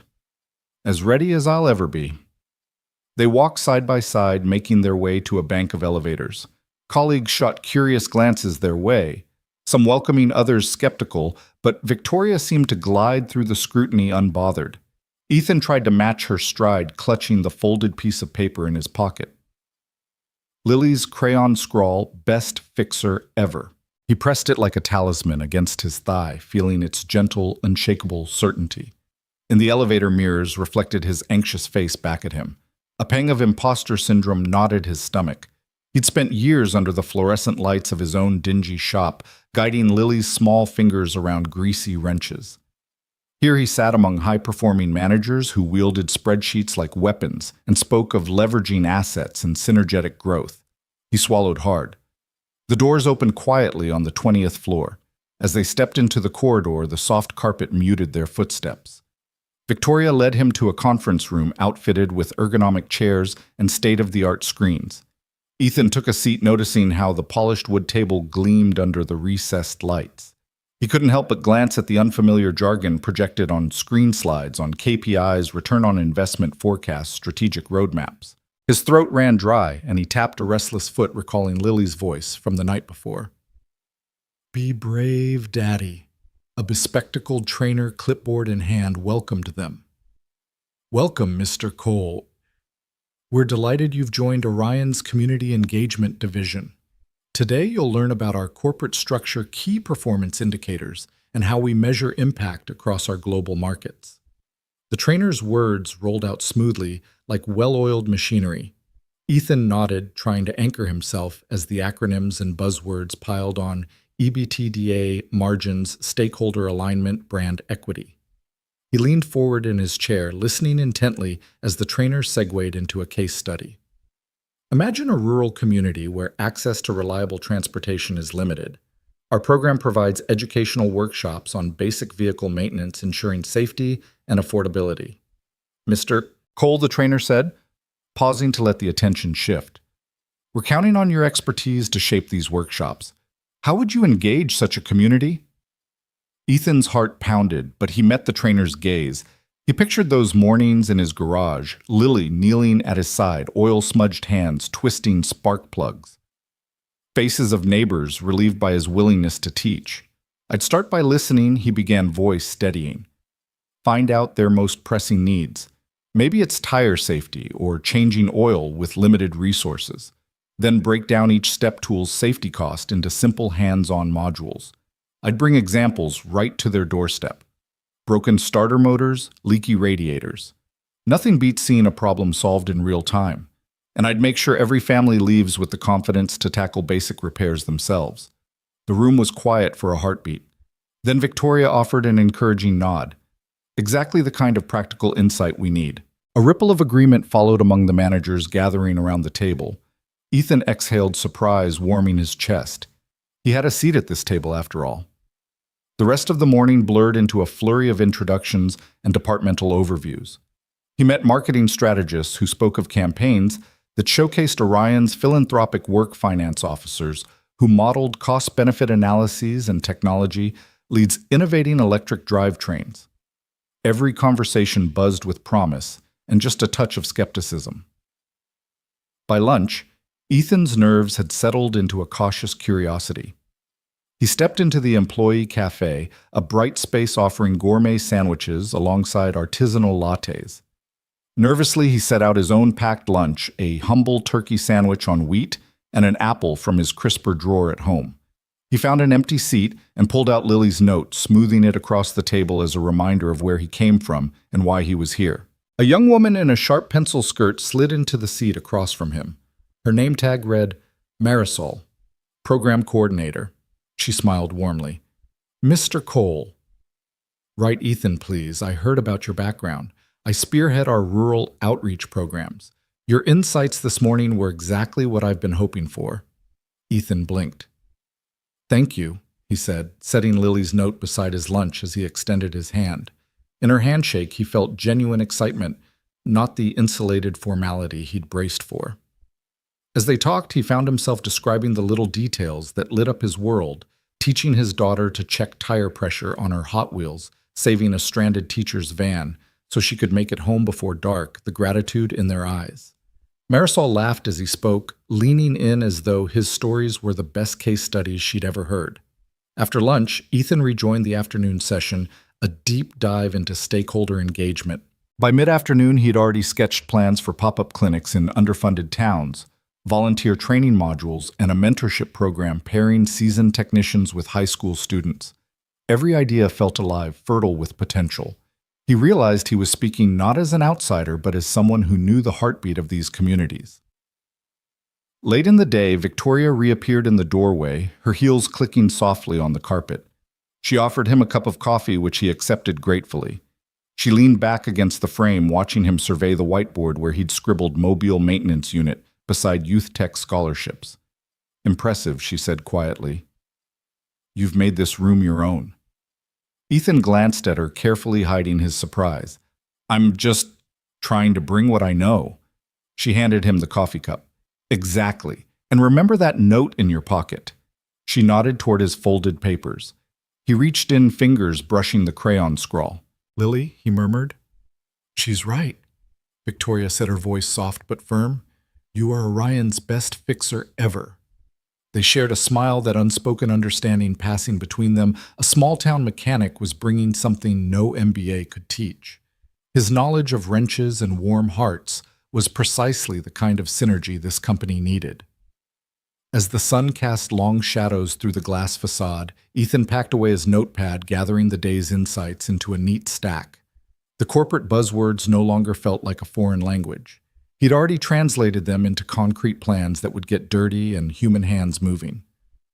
"As ready as I'll ever be." They walked side by side, making their way to a bank of elevators. Colleagues shot curious glances their way, some welcoming, others skeptical, but Victoria seemed to glide through the scrutiny unbothered. Ethan tried to match her stride, clutching the folded piece of paper in his pocket. Lily's crayon scrawl, "Best fixer ever." He pressed it like a talisman against his thigh, feeling its gentle, unshakable certainty. In the elevator mirrors reflected his anxious face back at him. A pang of imposter syndrome knotted his stomach. He'd spent years under the fluorescent lights of his own dingy shop, guiding Lily's small fingers around greasy wrenches. Here he sat among high-performing managers who wielded spreadsheets like weapons and spoke of leveraging assets and synergetic growth. He swallowed hard. The doors opened quietly on the 20th floor. As they stepped into the corridor, the soft carpet muted their footsteps. Victoria led him to a conference room outfitted with ergonomic chairs and state-of-the-art screens. Ethan took a seat, noticing how the polished wood table gleamed under the recessed lights. He couldn't help but glance at the unfamiliar jargon projected on screen slides on KPIs, return on investment forecasts, strategic roadmaps. His throat ran dry, and he tapped a restless foot, recalling Lily's voice from the night before. "Be brave, Daddy." A bespectacled trainer, clipboard in hand, welcomed them. "Welcome, Mr. Cole. We're delighted you've joined Orion's Community Engagement Division. Today you'll learn about our corporate structure, key performance indicators, and how we measure impact across our global markets." The trainer's words rolled out smoothly, like well-oiled machinery. Ethan nodded, trying to anchor himself as the acronyms and buzzwords piled on: EBITDA, margins, stakeholder alignment, brand equity. He leaned forward in his chair, listening intently as the trainer segued into a case study. Imagine a rural community where access to reliable transportation is limited. Our program provides educational workshops on basic vehicle maintenance, ensuring safety and affordability. "Mr. Cole," the trainer said, pausing to let the attention shift. "We're counting on your expertise to shape these workshops. How would you engage such a community?" Ethan's heart pounded, but he met the trainer's gaze. He pictured those mornings in his garage, Lily kneeling at his side, oil-smudged hands twisting spark plugs. Faces of neighbors relieved by his willingness to teach. "I'd start by listening," he began, voice steadying. "Find out their most pressing needs. Maybe it's tire safety or changing oil with limited resources. then break down each step tool's safety cost into simple hands-on modules. I'd bring examples right to their doorstep. Broken starter motors, leaky radiators. Nothing beats seeing a problem solved in real time. And I'd make sure every family leaves with the confidence to tackle basic repairs themselves. The room was quiet for a heartbeat. Then Victoria offered an encouraging nod. Exactly the kind of practical insight we need. A ripple of agreement followed among the managers gathering around the table. Ethan exhaled surprise, warming his chest. He had a seat at this table after all. The rest of the morning blurred into a flurry of introductions and departmental overviews. He met marketing strategists who spoke of campaigns that showcased Orion's philanthropic work finance officers who modeled cost-benefit analyses and technology leads innovating electric drivetrains. Every conversation buzzed with promise and just a touch of skepticism. By lunch, Ethan's nerves had settled into a cautious curiosity. He stepped into the employee cafe, a bright space offering gourmet sandwiches alongside artisanal lattes. Nervously, he set out his own packed lunch, a humble turkey sandwich on wheat and an apple from his crisper drawer at home. He found an empty seat and pulled out Lily's note, smoothing it across the table as a reminder of where he came from and why he was here. A young woman in a sharp pencil skirt slid into the seat across from him. Her name tag read, Marisol, Program Coordinator. She smiled warmly. Mr. Cole. Write Ethan, please. I heard about your background. I spearhead our rural outreach programs. Your insights this morning were exactly what I've been hoping for. Ethan blinked. Thank you, he said, setting Lily's note beside his lunch as he extended his hand. In her handshake, he felt genuine excitement, not the insulated formality he'd braced for. As they talked, he found himself describing the little details that lit up his world, teaching his daughter to check tire pressure on her Hot Wheels, saving a stranded teacher's van so she could make it home before dark, the gratitude in their eyes. Marisol laughed as he spoke, leaning in as though his stories were the best case studies she'd ever heard. After lunch, Ethan rejoined the afternoon session, a deep dive into stakeholder engagement. By mid-afternoon, he'd already sketched plans for pop-up clinics in underfunded towns, volunteer training modules, and a mentorship program pairing seasoned technicians with high school students. Every idea felt alive, fertile with potential. He realized he was speaking not as an outsider, but as someone who knew the heartbeat of these communities. Late in the day, Victoria reappeared in the doorway, her heels clicking softly on the carpet. She offered him a cup of coffee, which he accepted gratefully. She leaned back against the frame, watching him survey the whiteboard where he'd scribbled Mobile Maintenance Unit beside Youth Tech scholarships. Impressive, she said quietly. You've made this room your own. Ethan glanced at her, carefully hiding his surprise. I'm just trying to bring what I know. She handed him the coffee cup. Exactly. And remember that note in your pocket. She nodded toward his folded papers. He reached in, fingers brushing the crayon scrawl. Lily, he murmured. She's right, Victoria said, her voice soft but firm. You are Orion's best fixer ever. They shared a smile, that unspoken understanding passing between them. A small-town mechanic was bringing something no MBA could teach. His knowledge of wrenches and warm hearts was precisely the kind of synergy this company needed. As the sun cast long shadows through the glass facade, Ethan packed away his notepad, gathering the day's insights into a neat stack. The corporate buzzwords no longer felt like a foreign language. He'd already translated them into concrete plans that would get dirty and human hands moving.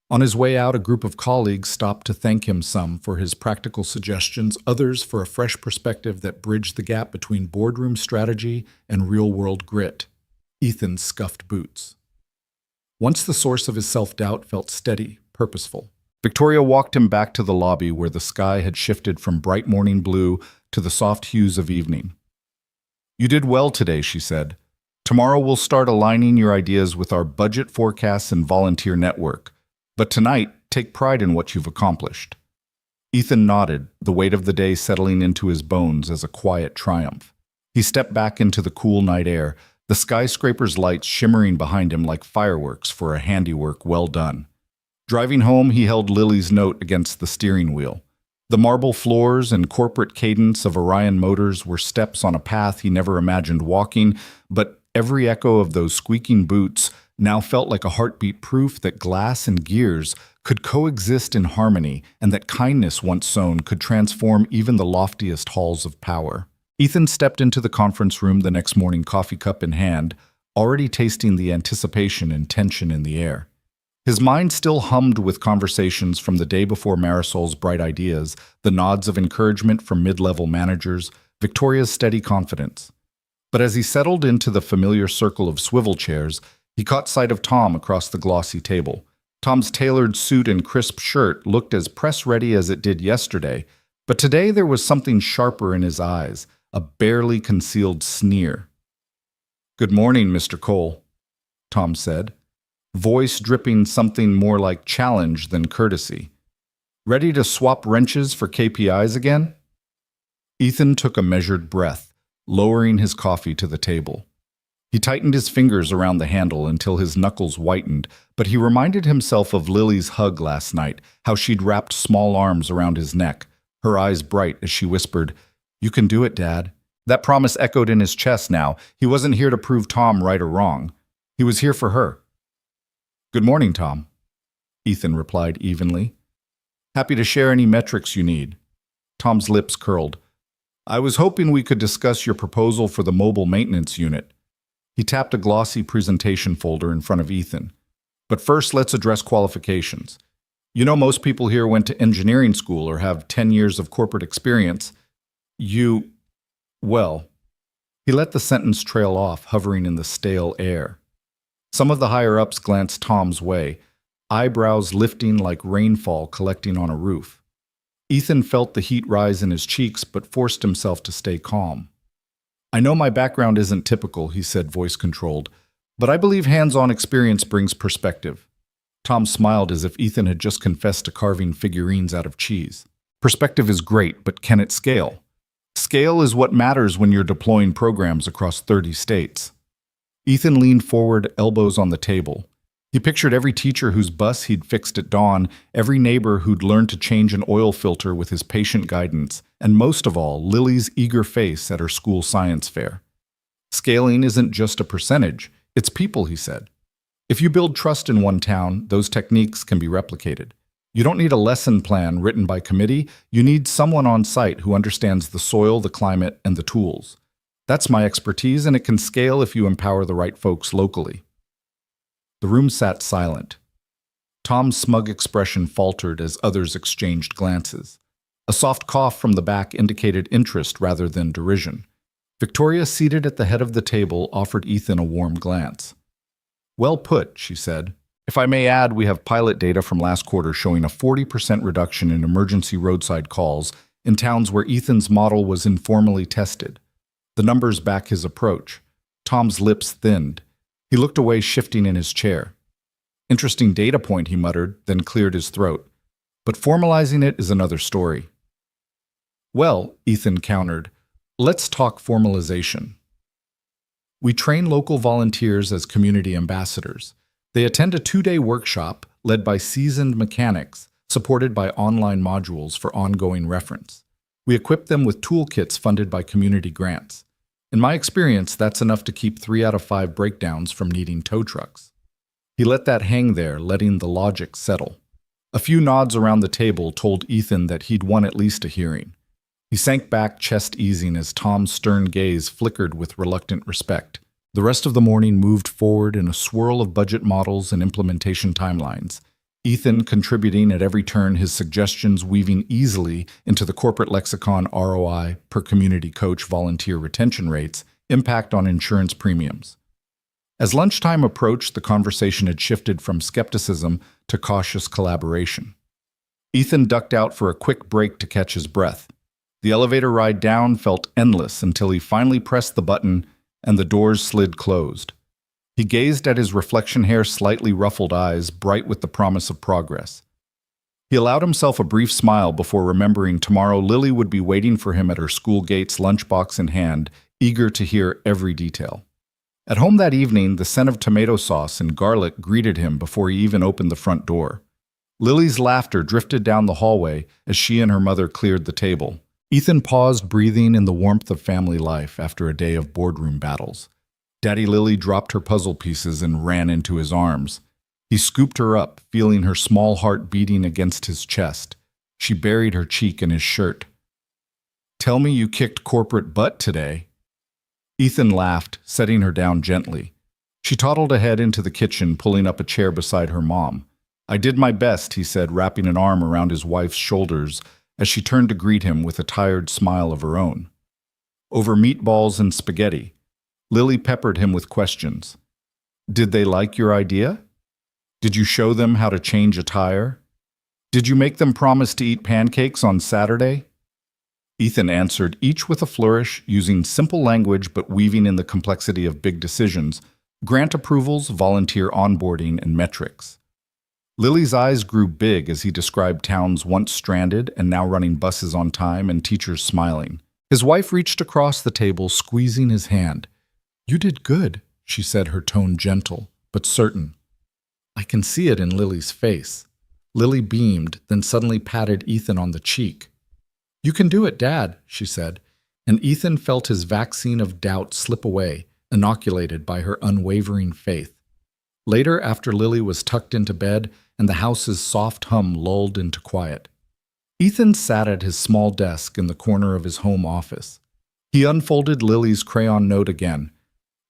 On his way out, a group of colleagues stopped to thank him, some for his practical suggestions, others for a fresh perspective that bridged the gap between boardroom strategy and real-world grit. Ethan scuffed boots. Once the source of his self-doubt felt steady, purposeful. Victoria walked him back to the lobby where the sky had shifted from bright morning blue to the soft hues of evening. You did well today, she said. Tomorrow we'll start aligning your ideas with our budget forecasts and volunteer network. But tonight, take pride in what you've accomplished. Ethan nodded, the weight of the day settling into his bones as a quiet triumph. He stepped back into the cool night air, the skyscraper's lights shimmering behind him like fireworks for a handiwork well done. Driving home, he held Lily's note against the steering wheel. The marble floors and corporate cadence of Orion Motors were steps on a path he never imagined walking, but every echo of those squeaking boots now felt like a heartbeat proof that glass and gears could coexist in harmony and that kindness once sown could transform even the loftiest halls of power. Ethan stepped into the conference room the next morning, coffee cup in hand, already tasting the anticipation and tension in the air. His mind still hummed with conversations from the day before Marisol's bright ideas, the nods of encouragement from mid-level managers, Victoria's steady confidence. But as he settled into the familiar circle of swivel chairs, he caught sight of Tom across the glossy table. Tom's tailored suit and crisp shirt looked as press-ready as it did yesterday, but today there was something sharper in his eyes, a barely concealed sneer. "Good morning, Mr. Cole," Tom said, voice dripping something more like challenge than courtesy. "Ready to swap wrenches for KPIs again?" Ethan took a measured breath, lowering his coffee to the table. He tightened his fingers around the handle until his knuckles whitened, but he reminded himself of Lily's hug last night, how she'd wrapped small arms around his neck, her eyes bright as she whispered, "You can do it, Dad." That promise echoed in his chest now. He wasn't here to prove Tom right or wrong. He was here for her. "Good morning, Tom," Ethan replied evenly. "Happy to share any metrics you need." Tom's lips curled. "I was hoping we could discuss your proposal for the mobile maintenance unit." He tapped a glossy presentation folder in front of Ethan. "But first, let's address qualifications. You know, most people here went to engineering school or have 10 years of corporate experience. Well, he let the sentence trail off, hovering in the stale air. Some of the higher-ups glanced Tom's way, eyebrows lifting like rainfall collecting on a roof. Ethan felt the heat rise in his cheeks but forced himself to stay calm. "I know my background isn't typical," he said, voice-controlled, "but I believe hands-on experience brings perspective." Tom smiled as if Ethan had just confessed to carving figurines out of cheese. "Perspective is great, but can it scale? Scale is what matters when you're deploying programs across 30 states." Ethan leaned forward, elbows on the table. He pictured every teacher whose bus he'd fixed at dawn, every neighbor who'd learned to change an oil filter with his patient guidance, and most of all, Lily's eager face at her school science fair. "Scaling isn't just a percentage, it's people," he said. "If you build trust in one town, those techniques can be replicated. You don't need a lesson plan written by committee, you need someone on site who understands the soil, the climate, and the tools. That's my expertise, and it can scale if you empower the right folks locally." The room sat silent. Tom's smug expression faltered as others exchanged glances. A soft cough from the back indicated interest rather than derision. Victoria, seated at the head of the table, offered Ethan a warm glance. "Well put," she said. "If I may add, we have pilot data from last quarter showing a 40% reduction in emergency roadside calls in towns where Ethan's model was informally tested. The numbers back his approach." Tom's lips thinned. He looked away, shifting in his chair. "Interesting data point," he muttered, then cleared his throat. "But formalizing it is another story." "Well," Ethan countered, "let's talk formalization. We train local volunteers as community ambassadors. They attend a 2-day workshop led by seasoned mechanics, supported by online modules for ongoing reference. We equip them with toolkits funded by community grants. In my experience, that's enough to keep 3 out of 5 breakdowns from needing tow trucks." He let that hang there, letting the logic settle. A few nods around the table told Ethan that he'd won at least a hearing. He sank back, chest easing, as Tom's stern gaze flickered with reluctant respect. The rest of the morning moved forward in a swirl of budget models and implementation timelines. Ethan contributing at every turn, his suggestions weaving easily into the corporate lexicon: ROI, per community coach volunteer retention rates, impact on insurance premiums. As lunchtime approached, the conversation had shifted from skepticism to cautious collaboration. Ethan ducked out for a quick break to catch his breath. The elevator ride down felt endless until he finally pressed the button and the doors slid closed. He gazed at his reflection hair, slightly ruffled eyes, bright with the promise of progress. He allowed himself a brief smile before remembering tomorrow Lily would be waiting for him at her school gates, lunchbox in hand, eager to hear every detail. At home that evening, the scent of tomato sauce and garlic greeted him before he even opened the front door. Lily's laughter drifted down the hallway as she and her mother cleared the table. Ethan paused, breathing in the warmth of family life after a day of boardroom battles. Daddy Lily dropped her puzzle pieces and ran into his arms. He scooped her up, feeling her small heart beating against his chest. She buried her cheek in his shirt. "Tell me you kicked corporate butt today." Ethan laughed, setting her down gently. She toddled ahead into the kitchen, pulling up a chair beside her mom. "I did my best," he said, wrapping an arm around his wife's shoulders as she turned to greet him with a tired smile of her own. Over meatballs and spaghetti, Lily peppered him with questions. "Did they like your idea? Did you show them how to change a tire? Did you make them promise to eat pancakes on Saturday?" Ethan answered, each with a flourish, using simple language but weaving in the complexity of big decisions, grant approvals, volunteer onboarding, and metrics. Lily's eyes grew big as he described towns once stranded and now running buses on time and teachers smiling. His wife reached across the table, squeezing his hand. "You did good," she said, her tone gentle, but certain. "I can see it in Lily's face." Lily beamed, then suddenly patted Ethan on the cheek. "You can do it, Dad," she said, and Ethan felt his vaccine of doubt slip away, inoculated by her unwavering faith. Later, after Lily was tucked into bed and the house's soft hum lulled into quiet, Ethan sat at his small desk in the corner of his home office. He unfolded Lily's crayon note again,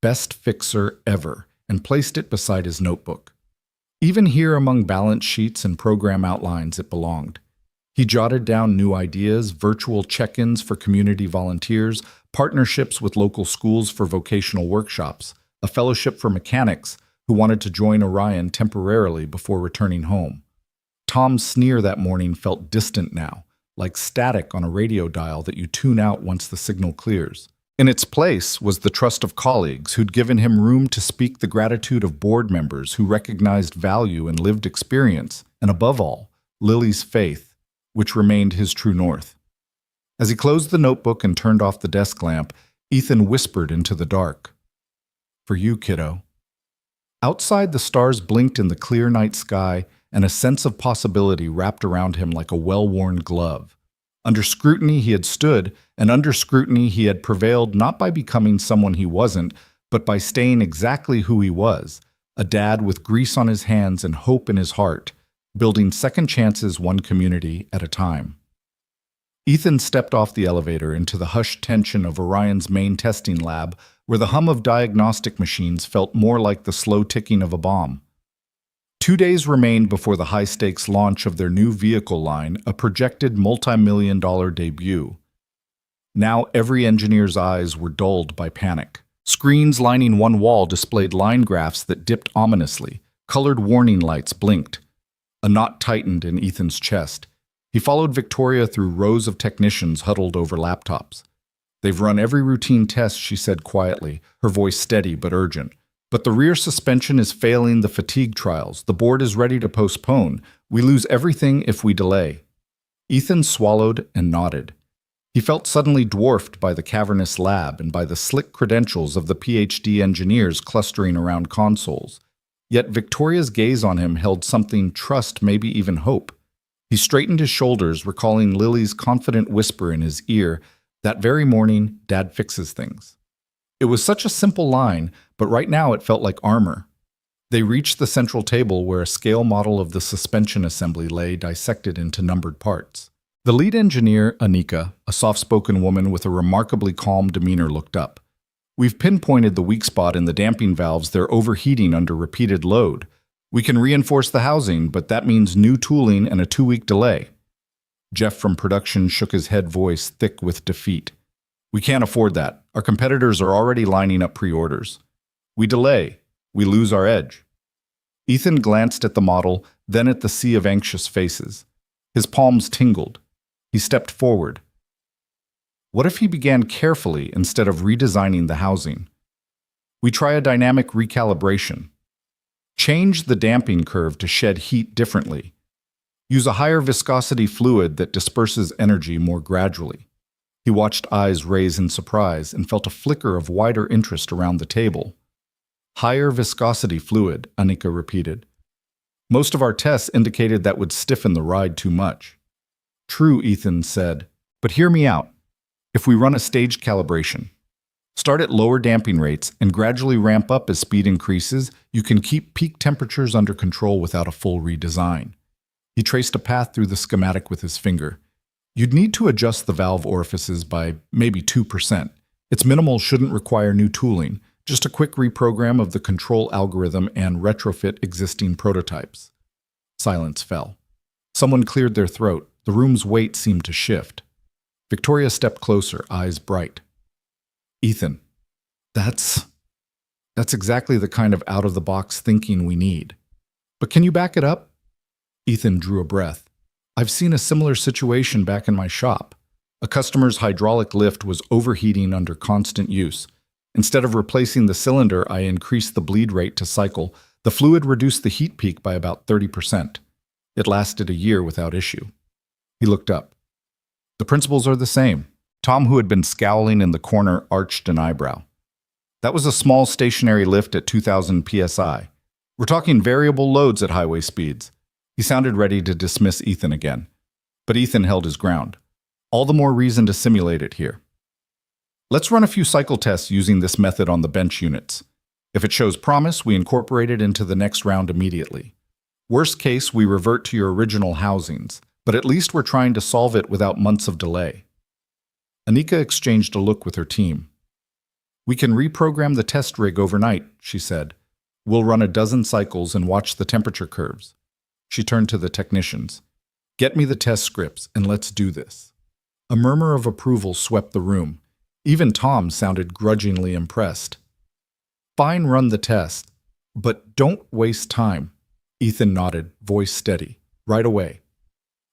"Best fixer ever," and placed it beside his notebook. Even here among balance sheets and program outlines it belonged. He jotted down new ideas, virtual check-ins for community volunteers, partnerships with local schools for vocational workshops, a fellowship for mechanics who wanted to join Orion temporarily before returning home. Tom's sneer that morning felt distant now, like static on a radio dial that you tune out once the signal clears. In its place was the trust of colleagues who'd given him room to speak, the gratitude of board members who recognized value and lived experience, and above all, Lily's faith, which remained his true north. As he closed the notebook and turned off the desk lamp, Ethan whispered into the dark, "For you, kiddo." Outside, the stars blinked in the clear night sky, and a sense of possibility wrapped around him like a well-worn glove. Under scrutiny he had stood, and under scrutiny he had prevailed not by becoming someone he wasn't, but by staying exactly who he was, a dad with grease on his hands and hope in his heart, building second chances one community at a time. Ethan stepped off the elevator into the hushed tension of Orion's main testing lab, where the hum of diagnostic machines felt more like the slow ticking of a bomb. 2 days remained before the high-stakes launch of their new vehicle line, a projected multi-million-dollar debut. Now every engineer's eyes were dulled by panic. Screens lining one wall displayed line graphs that dipped ominously. Colored warning lights blinked. A knot tightened in Ethan's chest. He followed Victoria through rows of technicians huddled over laptops. "They've run every routine test," she said quietly, her voice steady but urgent. "But the rear suspension is failing the fatigue trials. The board is ready to postpone. We lose everything if we delay." Ethan swallowed and nodded. He felt suddenly dwarfed by the cavernous lab and by the slick credentials of the PhD engineers clustering around consoles. Yet Victoria's gaze on him held something, trust, maybe even hope. He straightened his shoulders, recalling Lily's confident whisper in his ear, "That very morning, Dad fixes things." It was such a simple line, but right now it felt like armor. They reached the central table where a scale model of the suspension assembly lay dissected into numbered parts. The lead engineer, Anika, a soft-spoken woman with a remarkably calm demeanor, looked up. "We've pinpointed the weak spot in the damping valves. They're overheating under repeated load. We can reinforce the housing, but that means new tooling and a 2-week delay." Jeff from production shook his head, voice thick with defeat. "We can't afford that. Our competitors are already lining up pre-orders. We delay, we lose our edge." Ethan glanced at the model, then at the sea of anxious faces. His palms tingled. He stepped forward. What if he began carefully instead of redesigning the housing? We try a dynamic recalibration. Change the damping curve to shed heat differently. Use a higher viscosity fluid that disperses energy more gradually. He watched eyes raise in surprise and felt a flicker of wider interest around the table. "Higher viscosity fluid," Anika repeated. "Most of our tests indicated that would stiffen the ride too much." "True," Ethan said, "but hear me out. If we run a staged calibration, Start at lower damping rates and gradually ramp up as speed increases. You can keep peak temperatures under control without a full redesign. He traced a path through the schematic with his finger. You'd need to adjust the valve orifices by maybe 2%. It's minimal, shouldn't require new tooling, just a quick reprogram of the control algorithm and retrofit existing prototypes. Silence fell. Someone cleared their throat. The room's weight seemed to shift. Victoria stepped closer, eyes bright. Ethan, that's exactly the kind of out-of-the-box thinking we need. But can you back it up? Ethan drew a breath. I've seen a similar situation back in my shop. A customer's hydraulic lift was overheating under constant use. Instead of replacing the cylinder, I increased the bleed rate to cycle. The fluid reduced the heat peak by about 30%. It lasted a year without issue. He looked up. The principles are the same. Tom, who had been scowling in the corner, arched an eyebrow. That was a small stationary lift at 2,000 psi. We're talking variable loads at highway speeds. He sounded ready to dismiss Ethan again. But Ethan held his ground. All the more reason to simulate it here. Let's run a few cycle tests using this method on the bench units. If it shows promise, we incorporate it into the next round immediately. Worst case, we revert to your original housings, but at least we're trying to solve it without months of delay. Anika exchanged a look with her team. We can reprogram the test rig overnight, she said. We'll run a dozen cycles and watch the temperature curves. She turned to the technicians. Get me the test scripts and let's do this. A murmur of approval swept the room. Even Tom sounded grudgingly impressed. Fine, run the test, but don't waste time. Ethan nodded, voice steady. Right away.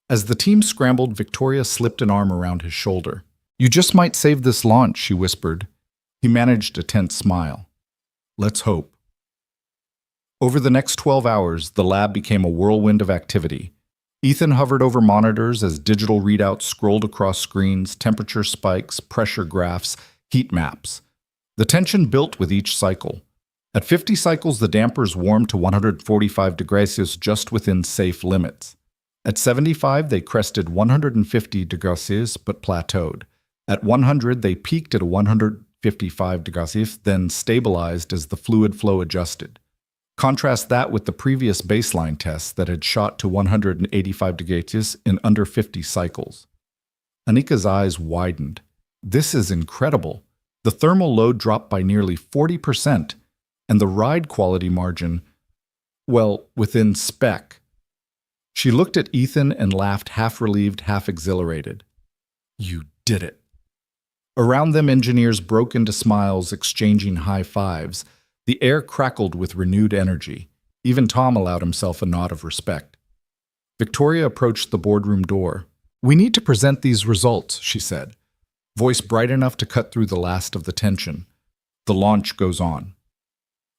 As the team scrambled, Victoria slipped an arm around his shoulder. You just might save this launch, she whispered. He managed a tense smile. Let's hope. Over the next 12 hours, the lab became a whirlwind of activity. Ethan hovered over monitors as digital readouts scrolled across screens, temperature spikes, pressure graphs, heat maps. The tension built with each cycle. At 50 cycles, the dampers warmed to 145 degrees Celsius, just within safe limits. At 75, they crested 150 degrees Celsius but plateaued. At 100, they peaked at 155 degrees Celsius, then stabilized as the fluid flow adjusted. Contrast that with the previous baseline tests that had shot to 185 degrees Celsius in under 50 cycles. Anika's eyes widened. This is incredible. The thermal load dropped by nearly 40%, and the ride quality margin, well, within spec. She looked at Ethan and laughed, half relieved, half exhilarated. You did it. Around them, engineers broke into smiles, exchanging high fives. The air crackled with renewed energy. Even Tom allowed himself a nod of respect. Victoria approached the boardroom door. We need to present these results, she said, voice bright enough to cut through the last of the tension. The launch goes on.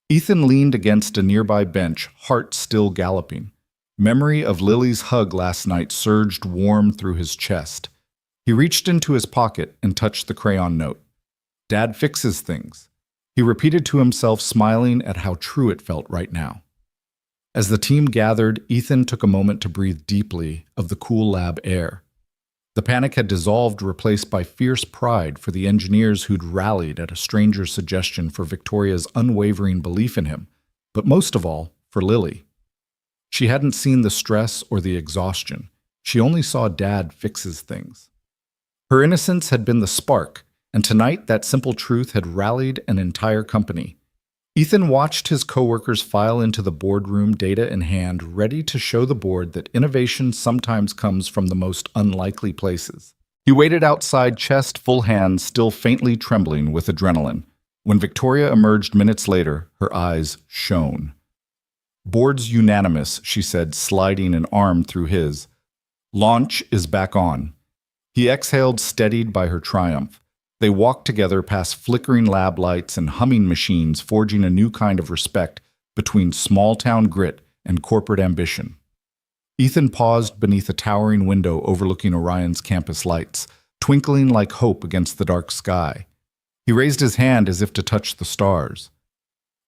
Ethan leaned against a nearby bench, heart still galloping. Memory of Lily's hug last night surged warm through his chest. He reached into his pocket and touched the crayon note. Dad fixes things. He repeated to himself, smiling at how true it felt right now. As the team gathered, Ethan took a moment to breathe deeply of the cool lab air. The panic had dissolved, replaced by fierce pride for the engineers who'd rallied at a stranger's suggestion, for Victoria's unwavering belief in him, but most of all, for Lily. She hadn't seen the stress or the exhaustion. She only saw Dad fixes things. Her innocence had been the spark, and tonight that simple truth had rallied an entire company. Ethan watched his coworkers file into the boardroom, data in hand, ready to show the board that innovation sometimes comes from the most unlikely places. He waited outside, chest full, hands still faintly trembling with adrenaline. When Victoria emerged minutes later, her eyes shone. Board's unanimous, she said, sliding an arm through his. Launch is back on. He exhaled, steadied by her triumph. They walked together past flickering lab lights and humming machines, forging a new kind of respect between small-town grit and corporate ambition. Ethan paused beneath a towering window overlooking Orion's campus lights, twinkling like hope against the dark sky. He raised his hand as if to touch the stars.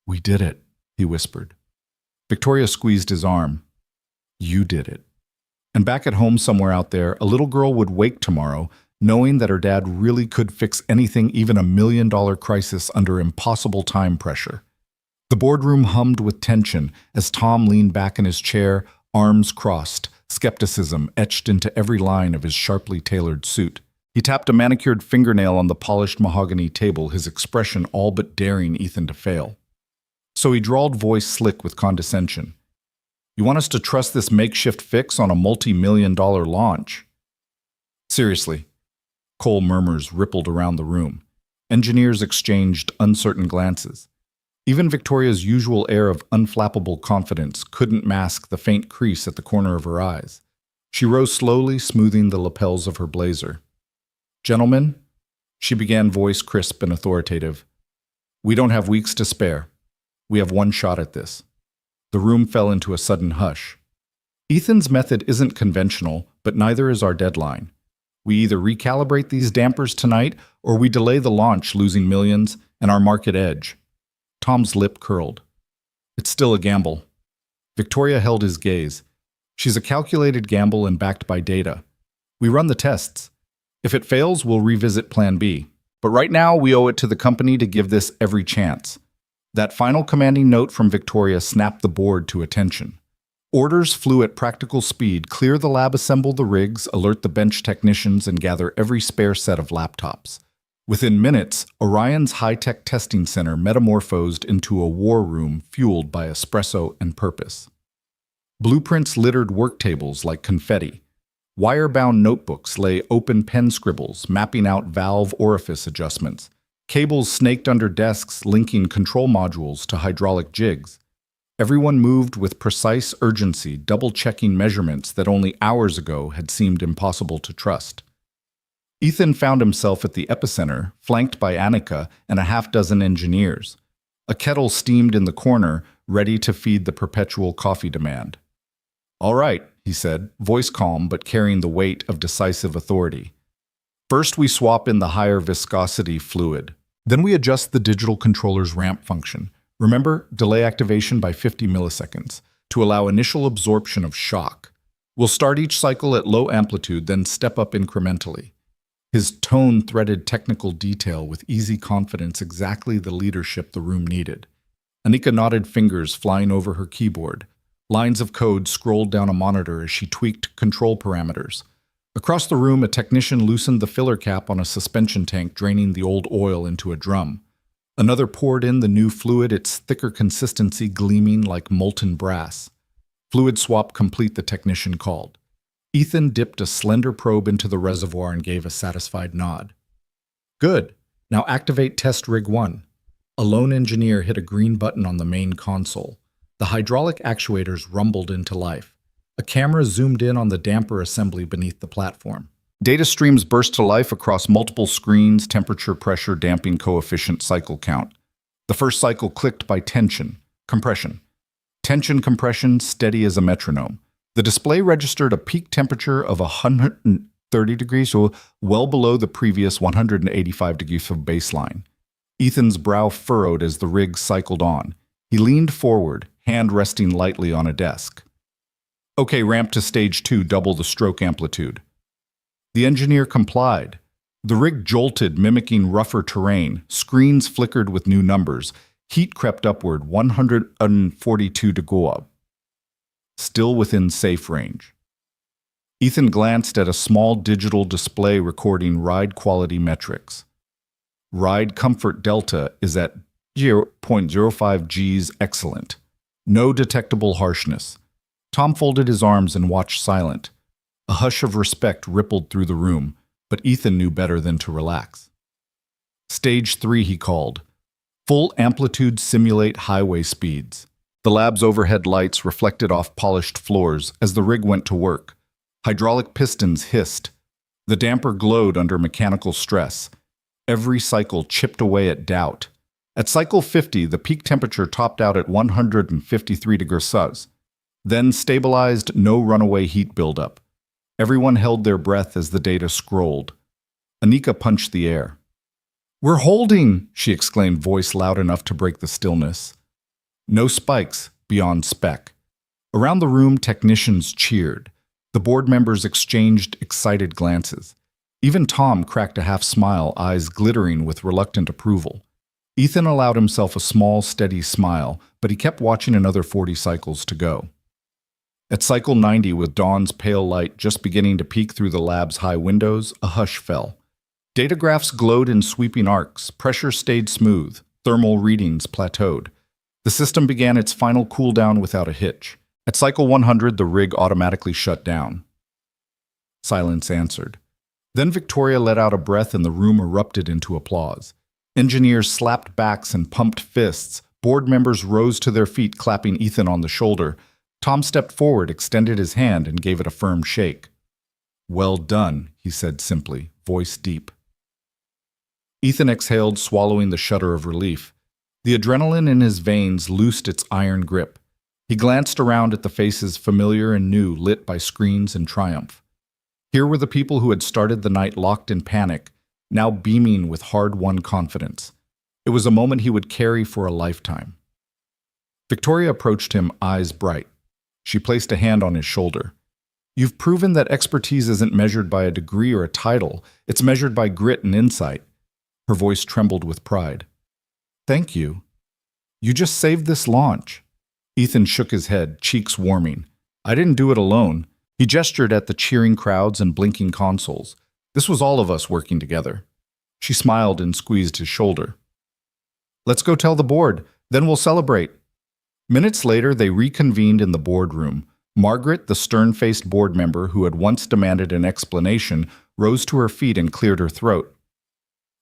We did it, he whispered. Victoria squeezed his arm. You did it. And back at home somewhere out there, a little girl would wake tomorrow, knowing that her dad really could fix anything, even a $1 million crisis under impossible time pressure. The boardroom hummed with tension as Tom leaned back in his chair, arms crossed, skepticism etched into every line of his sharply tailored suit. He tapped a manicured fingernail on the polished mahogany table, his expression all but daring Ethan to fail. So he drawled, voice slick with condescension. "You want us to trust this makeshift fix on a multi-million-dollar launch?" "Seriously." Cole murmurs rippled around the room. Engineers exchanged uncertain glances. Even Victoria's usual air of unflappable confidence couldn't mask the faint crease at the corner of her eyes. She rose slowly, smoothing the lapels of her blazer. "Gentlemen," she began, voice crisp and authoritative, "we don't have weeks to spare. We have one shot at this." The room fell into a sudden hush. "Ethan's method isn't conventional, but neither is our deadline. We either recalibrate these dampers tonight, or we delay the launch, losing millions and our market edge." Tom's lip curled. "It's still a gamble." Victoria held his gaze. "She's a calculated gamble and backed by data. We run the tests. If it fails, we'll revisit Plan B. But right now, we owe it to the company to give this every chance." That final commanding note from Victoria snapped the board to attention. Orders flew at practical speed: clear the lab, assemble the rigs, alert the bench technicians, and gather every spare set of laptops. Within minutes, Orion's high-tech testing center metamorphosed into a war room fueled by espresso and purpose. Blueprints littered work tables like confetti. Wire-bound notebooks lay open pen scribbles, mapping out valve orifice adjustments. Cables snaked under desks, linking control modules to hydraulic jigs. Everyone moved with precise urgency, double-checking measurements that only hours ago had seemed impossible to trust. Ethan found himself at the epicenter, flanked by Annika and a half-dozen engineers. A kettle steamed in the corner, ready to feed the perpetual coffee demand. "All right," he said, voice calm but carrying the weight of decisive authority. "First, we swap in the higher viscosity fluid. Then we adjust the digital controller's ramp function. Remember, delay activation by 50 milliseconds to allow initial absorption of shock. We'll start each cycle at low amplitude, then step up incrementally." His tone threaded technical detail with easy confidence, exactly the leadership the room needed. Annika nodded, fingers flying over her keyboard. Lines of code scrolled down a monitor as she tweaked control parameters. Across the room, a technician loosened the filler cap on a suspension tank, draining the old oil into a drum. Another poured in the new fluid, its thicker consistency gleaming like molten brass. "Fluid swap complete," the technician called. Ethan dipped a slender probe into the reservoir and gave a satisfied nod. "Good. Now activate test rig 1. A lone engineer hit a green button on the main console. The hydraulic actuators rumbled into life. A camera zoomed in on the damper assembly beneath the platform. Data streams burst to life across multiple screens: temperature, pressure, damping coefficient, cycle count. The first cycle clicked by tension, compression. Tension, compression, steady as a metronome. The display registered a peak temperature of 130 degrees, so well below the previous 185 degrees of baseline. Ethan's brow furrowed as the rig cycled on. He leaned forward, hand resting lightly on a desk. "Okay, ramp to stage 2, double the stroke amplitude." The engineer complied. The rig jolted, mimicking rougher terrain. Screens flickered with new numbers. Heat crept upward, 142 degrees. Still within safe range. Ethan glanced at a small digital display recording ride quality metrics. Ride comfort delta is at 0.05 Gs, excellent. No detectable harshness. Tom folded his arms and watched silent. A hush of respect rippled through the room, but Ethan knew better than to relax. Stage 3, he called. Full amplitude simulate highway speeds. The lab's overhead lights reflected off polished floors as the rig went to work. Hydraulic pistons hissed. The damper glowed under mechanical stress. Every cycle chipped away at doubt. At cycle 50, the peak temperature topped out at 153 degrees Celsius. Then stabilized, no runaway heat buildup. Everyone held their breath as the data scrolled. Annika punched the air. "We're holding!" she exclaimed, voice loud enough to break the stillness. No spikes, beyond spec. Around the room, technicians cheered. The board members exchanged excited glances. Even Tom cracked a half smile, eyes glittering with reluctant approval. Ethan allowed himself a small, steady smile, but he kept watching another 40 cycles to go. At cycle 90, with dawn's pale light just beginning to peek through the lab's high windows, a hush fell. Data graphs glowed in sweeping arcs, pressure stayed smooth, thermal readings plateaued. The system began its final cooldown without a hitch. At cycle 100, the rig automatically shut down. Silence answered. Then Victoria let out a breath and the room erupted into applause. Engineers slapped backs and pumped fists. Board members rose to their feet, clapping Ethan on the shoulder. Tom stepped forward, extended his hand, and gave it a firm shake. "Well done," he said simply, voice deep. Ethan exhaled, swallowing the shudder of relief. The adrenaline in his veins loosed its iron grip. He glanced around at the faces familiar and new, lit by screens and triumph. Here were the people who had started the night locked in panic, now beaming with hard-won confidence. It was a moment he would carry for a lifetime. Victoria approached him, eyes bright. She placed a hand on his shoulder. "You've proven that expertise isn't measured by a degree or a title. It's measured by grit and insight." Her voice trembled with pride. "Thank you. You just saved this launch." Ethan shook his head, cheeks warming. "I didn't do it alone." He gestured at the cheering crowds and blinking consoles. "This was all of us working together." She smiled and squeezed his shoulder. "Let's go tell the board, then we'll celebrate." Minutes later, they reconvened in the boardroom. Margaret, the stern-faced board member who had once demanded an explanation, rose to her feet and cleared her throat.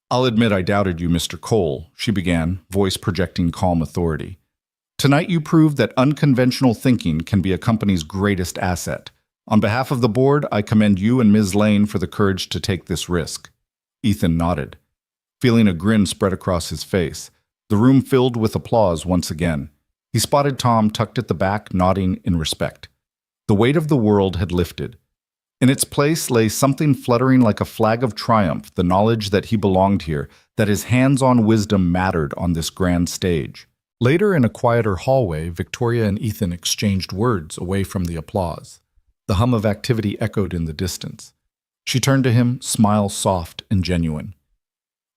"I'll admit I doubted you, Mr. Cole," she began, voice projecting calm authority. "Tonight you proved that unconventional thinking can be a company's greatest asset. On behalf of the board, I commend you and Ms. Lane for the courage to take this risk." Ethan nodded, feeling a grin spread across his face. The room filled with applause once again. He spotted Tom tucked at the back, nodding in respect. The weight of the world had lifted. In its place lay something fluttering like a flag of triumph, the knowledge that he belonged here, that his hands-on wisdom mattered on this grand stage. Later, in a quieter hallway, Victoria and Ethan exchanged words away from the applause. The hum of activity echoed in the distance. She turned to him, smile soft and genuine.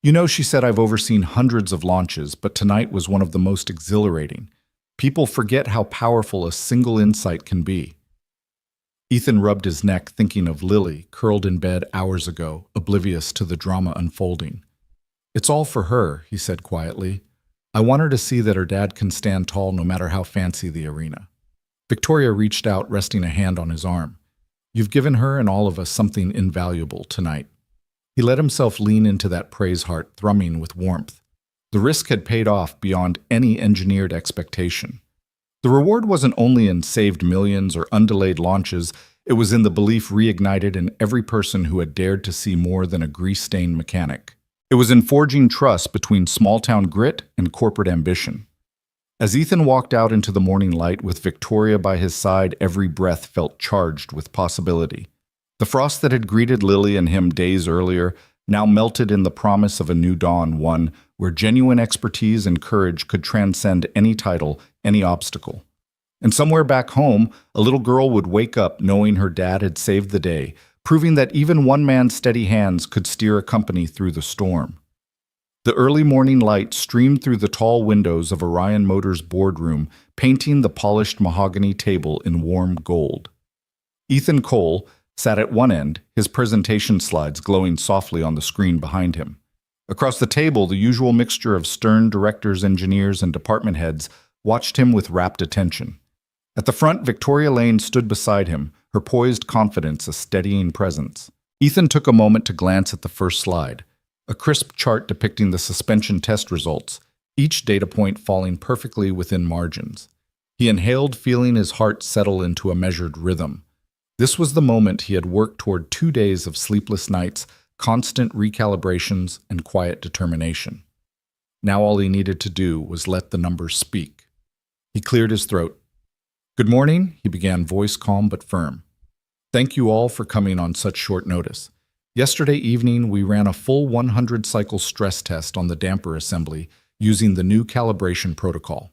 "You know," she said, "I've overseen hundreds of launches, but tonight was one of the most exhilarating. People forget how powerful a single insight can be." Ethan rubbed his neck, thinking of Lily, curled in bed hours ago, oblivious to the drama unfolding. "It's all for her," he said quietly. "I want her to see that her dad can stand tall no matter how fancy the arena." Victoria reached out, resting a hand on his arm. "You've given her and all of us something invaluable tonight." He let himself lean into that praise heart, thrumming with warmth. The risk had paid off beyond any engineered expectation. The reward wasn't only in saved millions or undelayed launches, it was in the belief reignited in every person who had dared to see more than a grease-stained mechanic. It was in forging trust between small-town grit and corporate ambition. As Ethan walked out into the morning light with Victoria by his side, every breath felt charged with possibility. The frost that had greeted Lily and him days earlier now melted in the promise of a new dawn, one where genuine expertise and courage could transcend any title, any obstacle. And somewhere back home, a little girl would wake up knowing her dad had saved the day, proving that even one man's steady hands could steer a company through the storm. The early morning light streamed through the tall windows of Orion Motors' boardroom, painting the polished mahogany table in warm gold. Ethan Cole sat at one end, his presentation slides glowing softly on the screen behind him. Across the table, the usual mixture of stern directors, engineers, and department heads watched him with rapt attention. At the front, Victoria Lane stood beside him, her poised confidence a steadying presence. Ethan took a moment to glance at the first slide, a crisp chart depicting the suspension test results, each data point falling perfectly within margins. He inhaled, feeling his heart settle into a measured rhythm. This was the moment he had worked toward 2 days of sleepless nights, constant recalibrations, and quiet determination. Now all he needed to do was let the numbers speak. He cleared his throat. "Good morning," he began, voice calm but firm. "Thank you all for coming on such short notice. Yesterday evening, we ran a full 100-cycle stress test on the damper assembly using the new calibration protocol.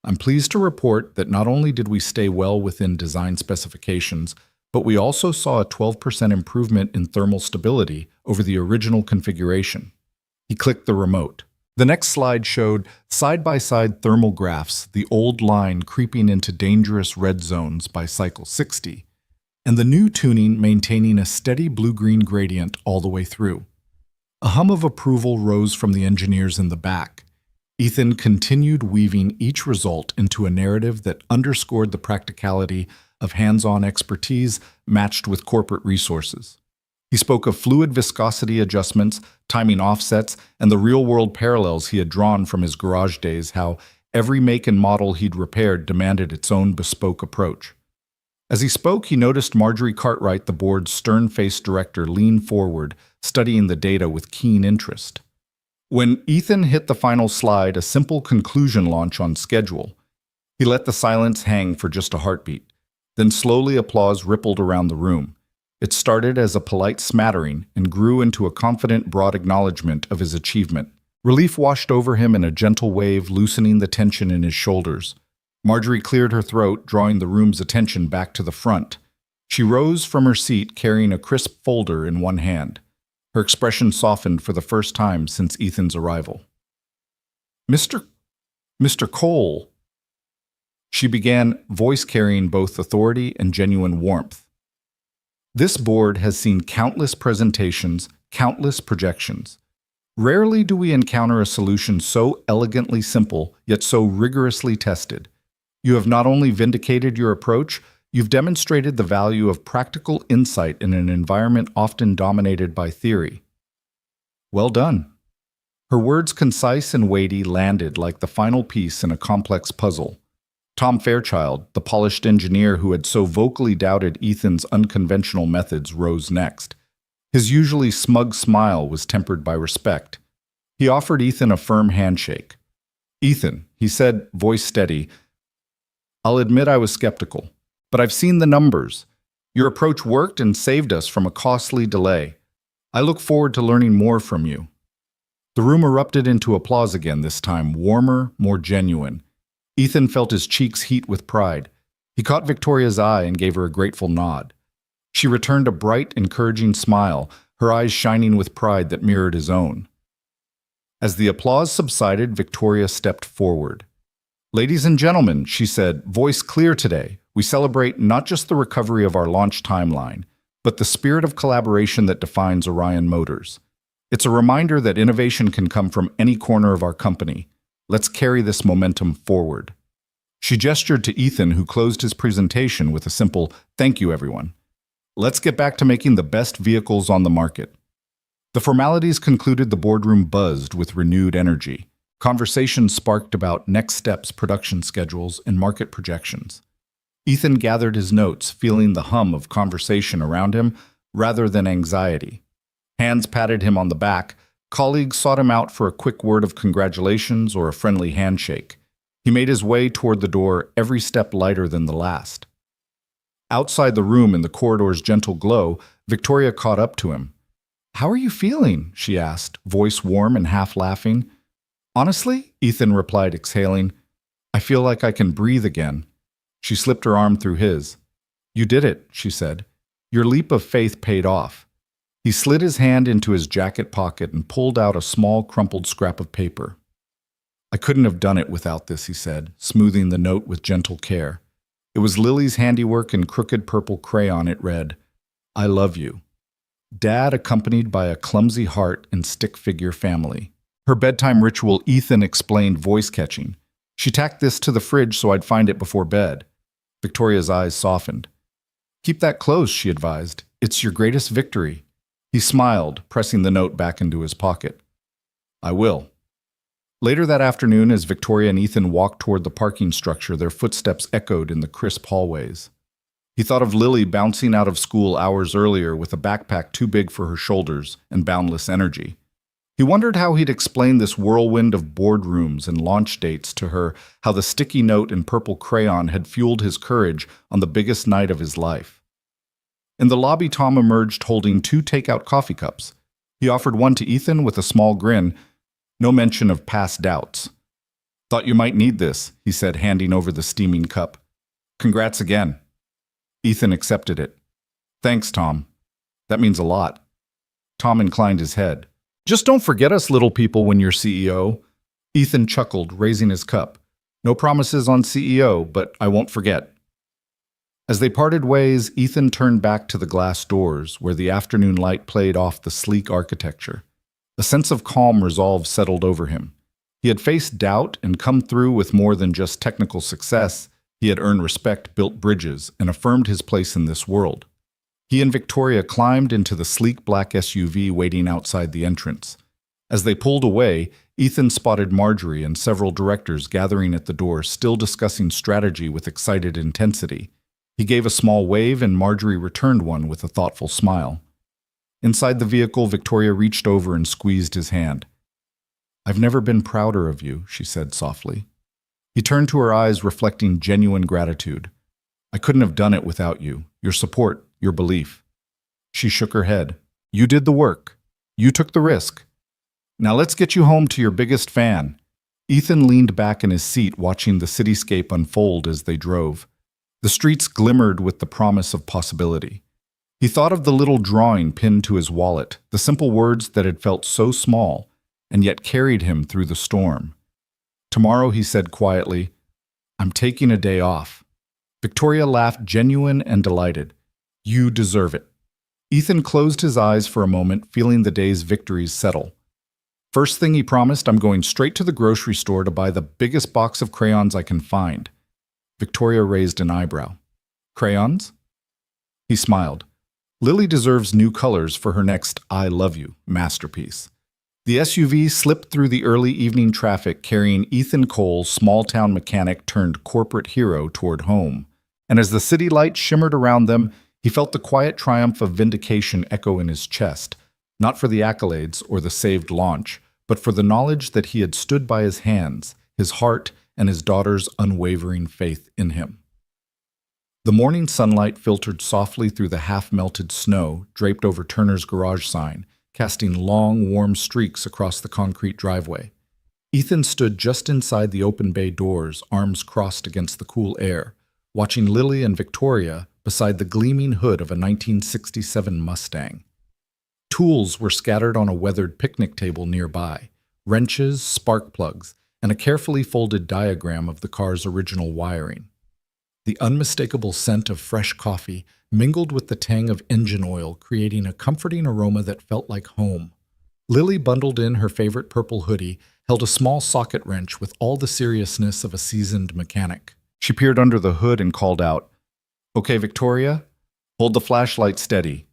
I'm pleased to report that not only did we stay well within design specifications, but we also saw a 12% improvement in thermal stability over the original configuration. He clicked the remote. The next slide showed side-by-side thermal graphs, the old line creeping into dangerous red zones by cycle 60, and the new tuning maintaining a steady blue-green gradient all the way through. A hum of approval rose from the engineers in the back. Ethan continued weaving each result into a narrative that underscored the practicality of hands-on expertise matched with corporate resources. He spoke of fluid viscosity adjustments, timing offsets, and the real-world parallels he had drawn from his garage days, how every make and model he'd repaired demanded its own bespoke approach. As he spoke, he noticed Marjorie Cartwright, the board's stern-faced director, lean forward, studying the data with keen interest. When Ethan hit the final slide, a simple conclusion launch on schedule, he let the silence hang for just a heartbeat. Then slowly applause rippled around the room. It started as a polite smattering and grew into a confident, broad acknowledgement of his achievement. Relief washed over him in a gentle wave, loosening the tension in his shoulders. Marjorie cleared her throat, drawing the room's attention back to the front. She rose from her seat, carrying a crisp folder in one hand. Her expression softened for the first time since Ethan's arrival. Mr. Cole, she began, voice carrying both authority and genuine warmth. This board has seen countless presentations, countless projections. Rarely do we encounter a solution so elegantly simple, yet so rigorously tested. You have not only vindicated your approach, you've demonstrated the value of practical insight in an environment often dominated by theory. Well done. Her words, concise and weighty, landed like the final piece in a complex puzzle. Tom Fairchild, the polished engineer who had so vocally doubted Ethan's unconventional methods, rose next. His usually smug smile was tempered by respect. He offered Ethan a firm handshake. "Ethan," he said, voice steady, "I'll admit I was skeptical, but I've seen the numbers. Your approach worked and saved us from a costly delay. I look forward to learning more from you." The room erupted into applause again, this time warmer, more genuine. Ethan felt his cheeks heat with pride. He caught Victoria's eye and gave her a grateful nod. She returned a bright, encouraging smile, her eyes shining with pride that mirrored his own. As the applause subsided, Victoria stepped forward. "Ladies and gentlemen," she said, voice clear today, "we celebrate not just the recovery of our launch timeline, but the spirit of collaboration that defines Orion Motors. It's a reminder that innovation can come from any corner of our company. Let's carry this momentum forward." She gestured to Ethan, who closed his presentation with a simple, "Thank you, everyone. Let's get back to making the best vehicles on the market." The formalities concluded, the boardroom buzzed with renewed energy. Conversations sparked about next steps, production schedules, and market projections. Ethan gathered his notes, feeling the hum of conversation around him rather than anxiety. Hands patted him on the back. Colleagues sought him out for a quick word of congratulations or a friendly handshake. He made his way toward the door, every step lighter than the last. Outside the room, in the corridor's gentle glow, Victoria caught up to him. "How are you feeling?" she asked, voice warm and half laughing. "Honestly," Ethan replied, exhaling, "I feel like I can breathe again." She slipped her arm through his. "You did it," she said. "Your leap of faith paid off." He slid his hand into his jacket pocket and pulled out a small, crumpled scrap of paper. "I couldn't have done it without this," he said, smoothing the note with gentle care. It was Lily's handiwork in crooked purple crayon. It read, "I love you. Dad," accompanied by a clumsy heart and stick figure family. Her bedtime ritual, Ethan explained, voice catching. "She tacked this to the fridge so I'd find it before bed." Victoria's eyes softened. "Keep that close," she advised. "It's your greatest victory." He smiled, pressing the note back into his pocket. "I will." Later that afternoon, as Victoria and Ethan walked toward the parking structure, their footsteps echoed in the crisp hallways. He thought of Lily bouncing out of school hours earlier with a backpack too big for her shoulders and boundless energy. He wondered how he'd explain this whirlwind of boardrooms and launch dates to her, how the sticky note in purple crayon had fueled his courage on the biggest night of his life. In the lobby, Tom emerged holding 2 takeout coffee cups. He offered one to Ethan with a small grin, no mention of past doubts. "Thought you might need this," he said, handing over the steaming cup. "Congrats again." Ethan accepted it. Thanks, Tom. That means a lot. Tom inclined his head. Just don't forget us little people when you're CEO. Ethan chuckled, raising his cup. No promises on CEO, but I won't forget. As they parted ways, Ethan turned back to the glass doors, where the afternoon light played off the sleek architecture. A sense of calm resolve settled over him. He had faced doubt and come through with more than just technical success. He had earned respect, built bridges, and affirmed his place in this world. He and Victoria climbed into the sleek black SUV waiting outside the entrance. As they pulled away, Ethan spotted Marjorie and several directors gathering at the door, still discussing strategy with excited intensity. He gave a small wave, and Marjorie returned one with a thoughtful smile. Inside the vehicle, Victoria reached over and squeezed his hand. "I've never been prouder of you," she said softly. He turned to her eyes, reflecting genuine gratitude. "I couldn't have done it without you, your support, your belief." She shook her head. "You did the work. You took the risk. Now let's get you home to your biggest fan." Ethan leaned back in his seat, watching the cityscape unfold as they drove. The streets glimmered with the promise of possibility. He thought of the little drawing pinned to his wallet, the simple words that had felt so small, and yet carried him through the storm. "Tomorrow," he said quietly, "I'm taking a day off." Victoria laughed, genuine and delighted. "You deserve it." Ethan closed his eyes for a moment, feeling the day's victories settle. "First thing," he promised, "I'm going straight to the grocery store to buy the biggest box of crayons I can find." Victoria raised an eyebrow. "Crayons?" He smiled. "Lily deserves new colors for her next I Love You masterpiece." The SUV slipped through the early evening traffic, carrying Ethan Cole, small-town mechanic turned corporate hero, toward home. And as the city lights shimmered around them, he felt the quiet triumph of vindication echo in his chest, not for the accolades or the saved launch, but for the knowledge that he had stood by his hands, his heart, and his daughter's unwavering faith in him. The morning sunlight filtered softly through the half-melted snow draped over Turner's garage sign, casting long, warm streaks across the concrete driveway. Ethan stood just inside the open bay doors, arms crossed against the cool air, watching Lily and Victoria beside the gleaming hood of a 1967 Mustang. Tools were scattered on a weathered picnic table nearby, wrenches, spark plugs, and a carefully folded diagram of the car's original wiring. The unmistakable scent of fresh coffee mingled with the tang of engine oil, creating a comforting aroma that felt like home. Lily, bundled in her favorite purple hoodie, held a small socket wrench with all the seriousness of a seasoned mechanic. She peered under the hood and called out, "Okay, Victoria, hold the flashlight steady.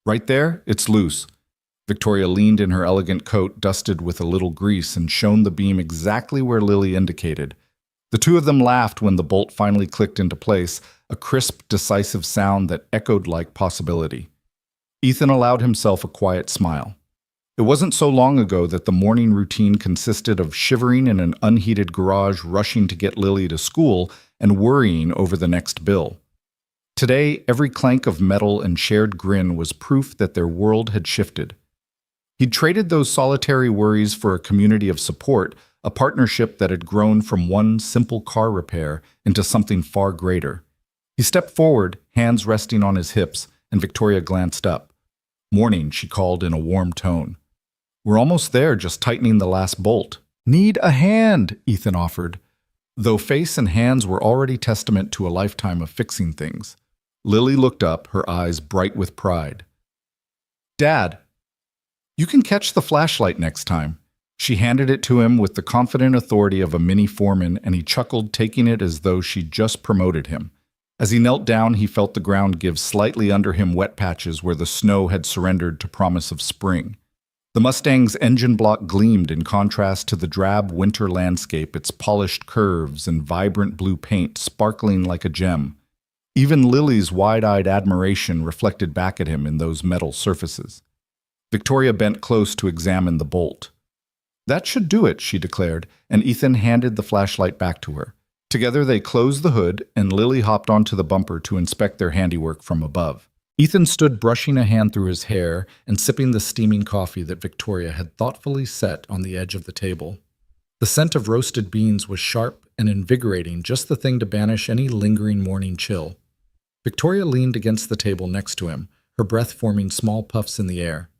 Right there, it's loose." Victoria leaned in her elegant coat, dusted with a little grease, and shone the beam exactly where Lily indicated. The two of them laughed when the bolt finally clicked into place, a crisp, decisive sound that echoed like possibility. Ethan allowed himself a quiet smile. It wasn't so long ago that the morning routine consisted of shivering in an unheated garage, rushing to get Lily to school, and worrying over the next bill. Today, every clank of metal and shared grin was proof that their world had shifted. He'd traded those solitary worries for a community of support, a partnership that had grown from one simple car repair into something far greater. He stepped forward, hands resting on his hips, and Victoria glanced up. "Morning," she called in a warm tone. "We're almost there, just tightening the last bolt." "Need a hand," Ethan offered, though face and hands were already testament to a lifetime of fixing things. Lily looked up, her eyes bright with pride. "Dad, you can catch the flashlight next time." She handed it to him with the confident authority of a mini foreman, and he chuckled, taking it as though she'd just promoted him. As he knelt down, he felt the ground give slightly under him, wet patches where the snow had surrendered to promise of spring. The Mustang's engine block gleamed in contrast to the drab winter landscape, its polished curves and vibrant blue paint sparkling like a gem. Even Lily's wide-eyed admiration reflected back at him in those metal surfaces. Victoria bent close to examine the bolt. "That should do it," she declared, and Ethan handed the flashlight back to her. Together they closed the hood, and Lily hopped onto the bumper to inspect their handiwork from above. Ethan stood brushing a hand through his hair and sipping the steaming coffee that Victoria had thoughtfully set on the edge of the table. The scent of roasted beans was sharp and invigorating, just the thing to banish any lingering morning chill. Victoria leaned against the table next to him, her breath forming small puffs in the air.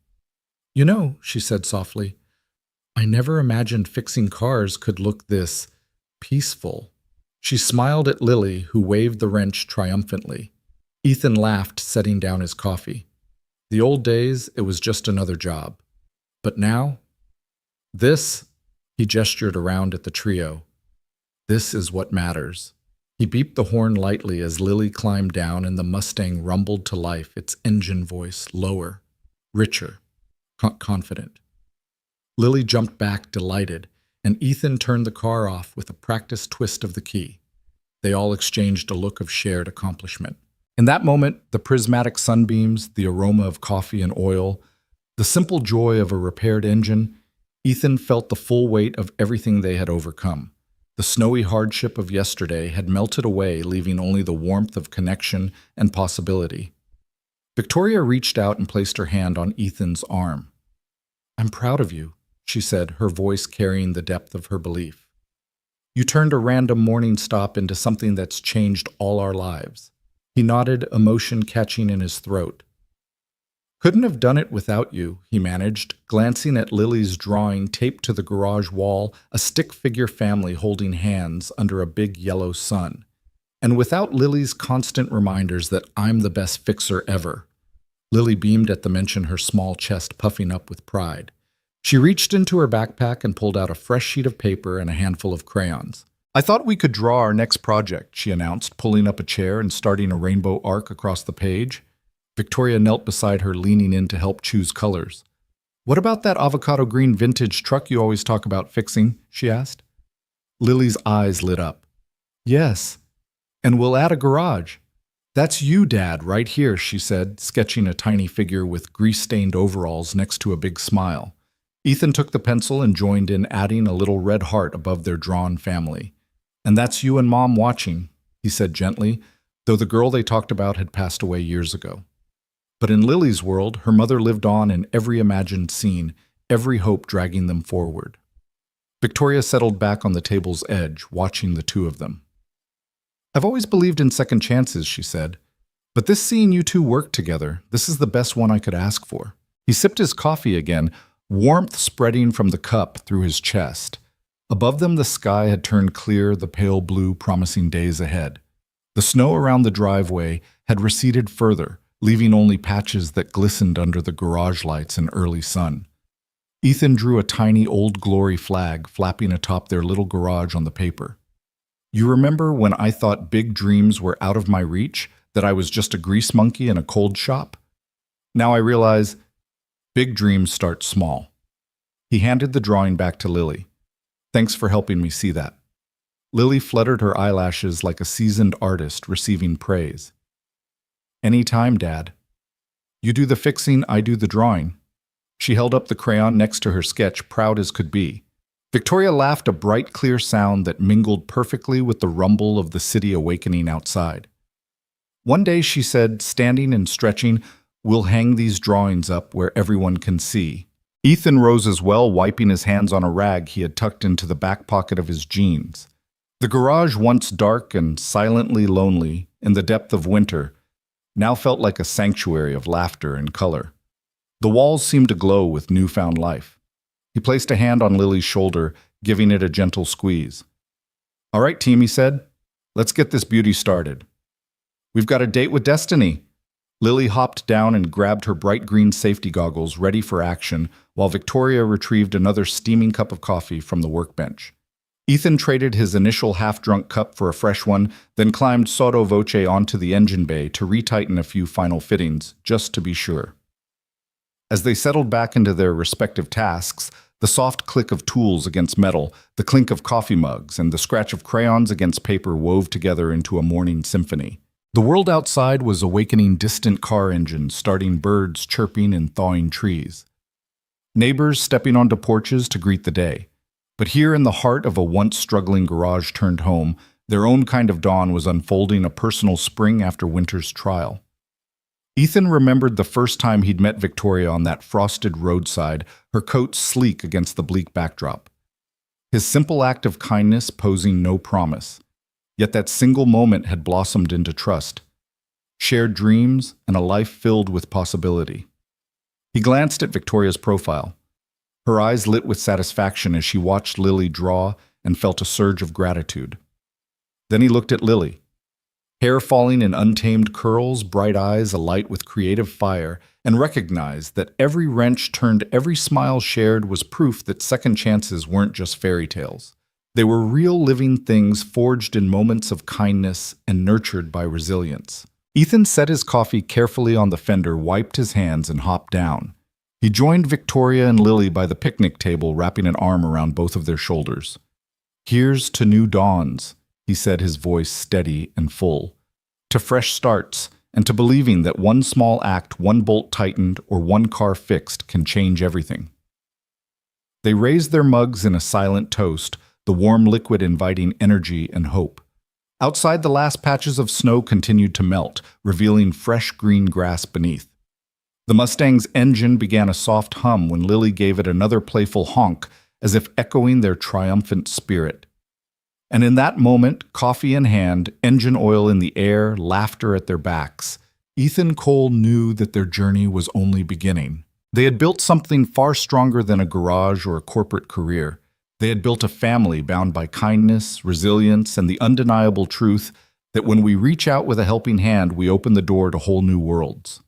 "You know," she said softly, "I never imagined fixing cars could look this peaceful." She smiled at Lily, who waved the wrench triumphantly. Ethan laughed, setting down his coffee. The old days, it was just another job. But now, this, he gestured around at the trio, this is what matters. He beeped the horn lightly as Lily climbed down and the Mustang rumbled to life, its engine voice lower, richer, confident. Lily jumped back, delighted, and Ethan turned the car off with a practiced twist of the key. They all exchanged a look of shared accomplishment. In that moment, the prismatic sunbeams, the aroma of coffee and oil, the simple joy of a repaired engine, Ethan felt the full weight of everything they had overcome. The snowy hardship of yesterday had melted away, leaving only the warmth of connection and possibility. Victoria reached out and placed her hand on Ethan's arm. "I'm proud of you," she said, her voice carrying the depth of her belief. "You turned a random morning stop into something that's changed all our lives." He nodded, emotion catching in his throat. "Couldn't have done it without you," he managed, glancing at Lily's drawing taped to the garage wall, a stick-figure family holding hands under a big yellow sun. "And without Lily's constant reminders that I'm the best fixer ever." Lily beamed at the mention, her small chest puffing up with pride. She reached into her backpack and pulled out a fresh sheet of paper and a handful of crayons. "I thought we could draw our next project," she announced, pulling up a chair and starting a rainbow arc across the page. Victoria knelt beside her, leaning in to help choose colors. "What about that avocado green vintage truck you always talk about fixing?" she asked. Lily's eyes lit up. "Yes, and we'll add a garage." "That's you, Dad, right here," she said, sketching a tiny figure with grease-stained overalls next to a big smile. Ethan took the pencil and joined in, adding a little red heart above their drawn family. "And that's you and Mom watching," he said gently, though the girl they talked about had passed away years ago. But in Lily's world, her mother lived on in every imagined scene, every hope dragging them forward. Victoria settled back on the table's edge, watching the two of them. "I've always believed in second chances," she said. "But this seeing you two work together, this is the best one I could ask for." He sipped his coffee again, warmth spreading from the cup through his chest. Above them the sky had turned clear, the pale blue promising days ahead. The snow around the driveway had receded further, leaving only patches that glistened under the garage lights in early sun. Ethan drew a tiny Old Glory flag flapping atop their little garage on the paper. "You remember when I thought big dreams were out of my reach, that I was just a grease monkey in a cold shop? Now I realize big dreams start small." He handed the drawing back to Lily. "Thanks for helping me see that." Lily fluttered her eyelashes like a seasoned artist receiving praise. "Any time, Dad. You do the fixing, I do the drawing." She held up the crayon next to her sketch, proud as could be. Victoria laughed, a bright, clear sound that mingled perfectly with the rumble of the city awakening outside. "One day," she said, standing and stretching, "we'll hang these drawings up where everyone can see." Ethan rose as well, wiping his hands on a rag he had tucked into the back pocket of his jeans. The garage, once dark and silently lonely in the depth of winter, now felt like a sanctuary of laughter and color. The walls seemed to glow with newfound life. He placed a hand on Lily's shoulder, giving it a gentle squeeze. "All right, team," he said. "Let's get this beauty started." "We've got a date with Destiny." Lily hopped down and grabbed her bright green safety goggles, ready for action, while Victoria retrieved another steaming cup of coffee from the workbench. Ethan traded his initial half-drunk cup for a fresh one, then climbed sotto voce onto the engine bay to retighten a few final fittings, just to be sure. As they settled back into their respective tasks, the soft click of tools against metal, the clink of coffee mugs, and the scratch of crayons against paper wove together into a morning symphony. The world outside was awakening distant car engines, starting birds chirping and thawing trees. Neighbors stepping onto porches to greet the day. But here in the heart of a once struggling garage turned home, their own kind of dawn was unfolding, a personal spring after winter's trial. Ethan remembered the first time he'd met Victoria on that frosted roadside, her coat sleek against the bleak backdrop. His simple act of kindness posing no promise. Yet that single moment had blossomed into trust. shared dreams, and a life filled with possibility. He glanced at Victoria's profile. Her eyes lit with satisfaction as she watched Lily draw and felt a surge of gratitude. Then he looked at Lily. Hair falling in untamed curls, bright eyes alight with creative fire, and recognized that every wrench turned, every smile shared was proof that second chances weren't just fairy tales. They were real living things forged in moments of kindness and nurtured by resilience. Ethan set his coffee carefully on the fender, wiped his hands, and hopped down. He joined Victoria and Lily by the picnic table, wrapping an arm around both of their shoulders. "Here's to new dawns," he said, his voice steady and full. "To fresh starts, and to believing that one small act, one bolt tightened, or one car fixed can change everything." They raised their mugs in a silent toast, the warm liquid inviting energy and hope. Outside, the last patches of snow continued to melt, revealing fresh green grass beneath. The Mustang's engine began a soft hum when Lily gave it another playful honk, as if echoing their triumphant spirit. And in that moment, coffee in hand, engine oil in the air, laughter at their backs, Ethan Cole knew that their journey was only beginning. They had built something far stronger than a garage or a corporate career. They had built a family bound by kindness, resilience, and the undeniable truth that when we reach out with a helping hand, we open the door to whole new worlds.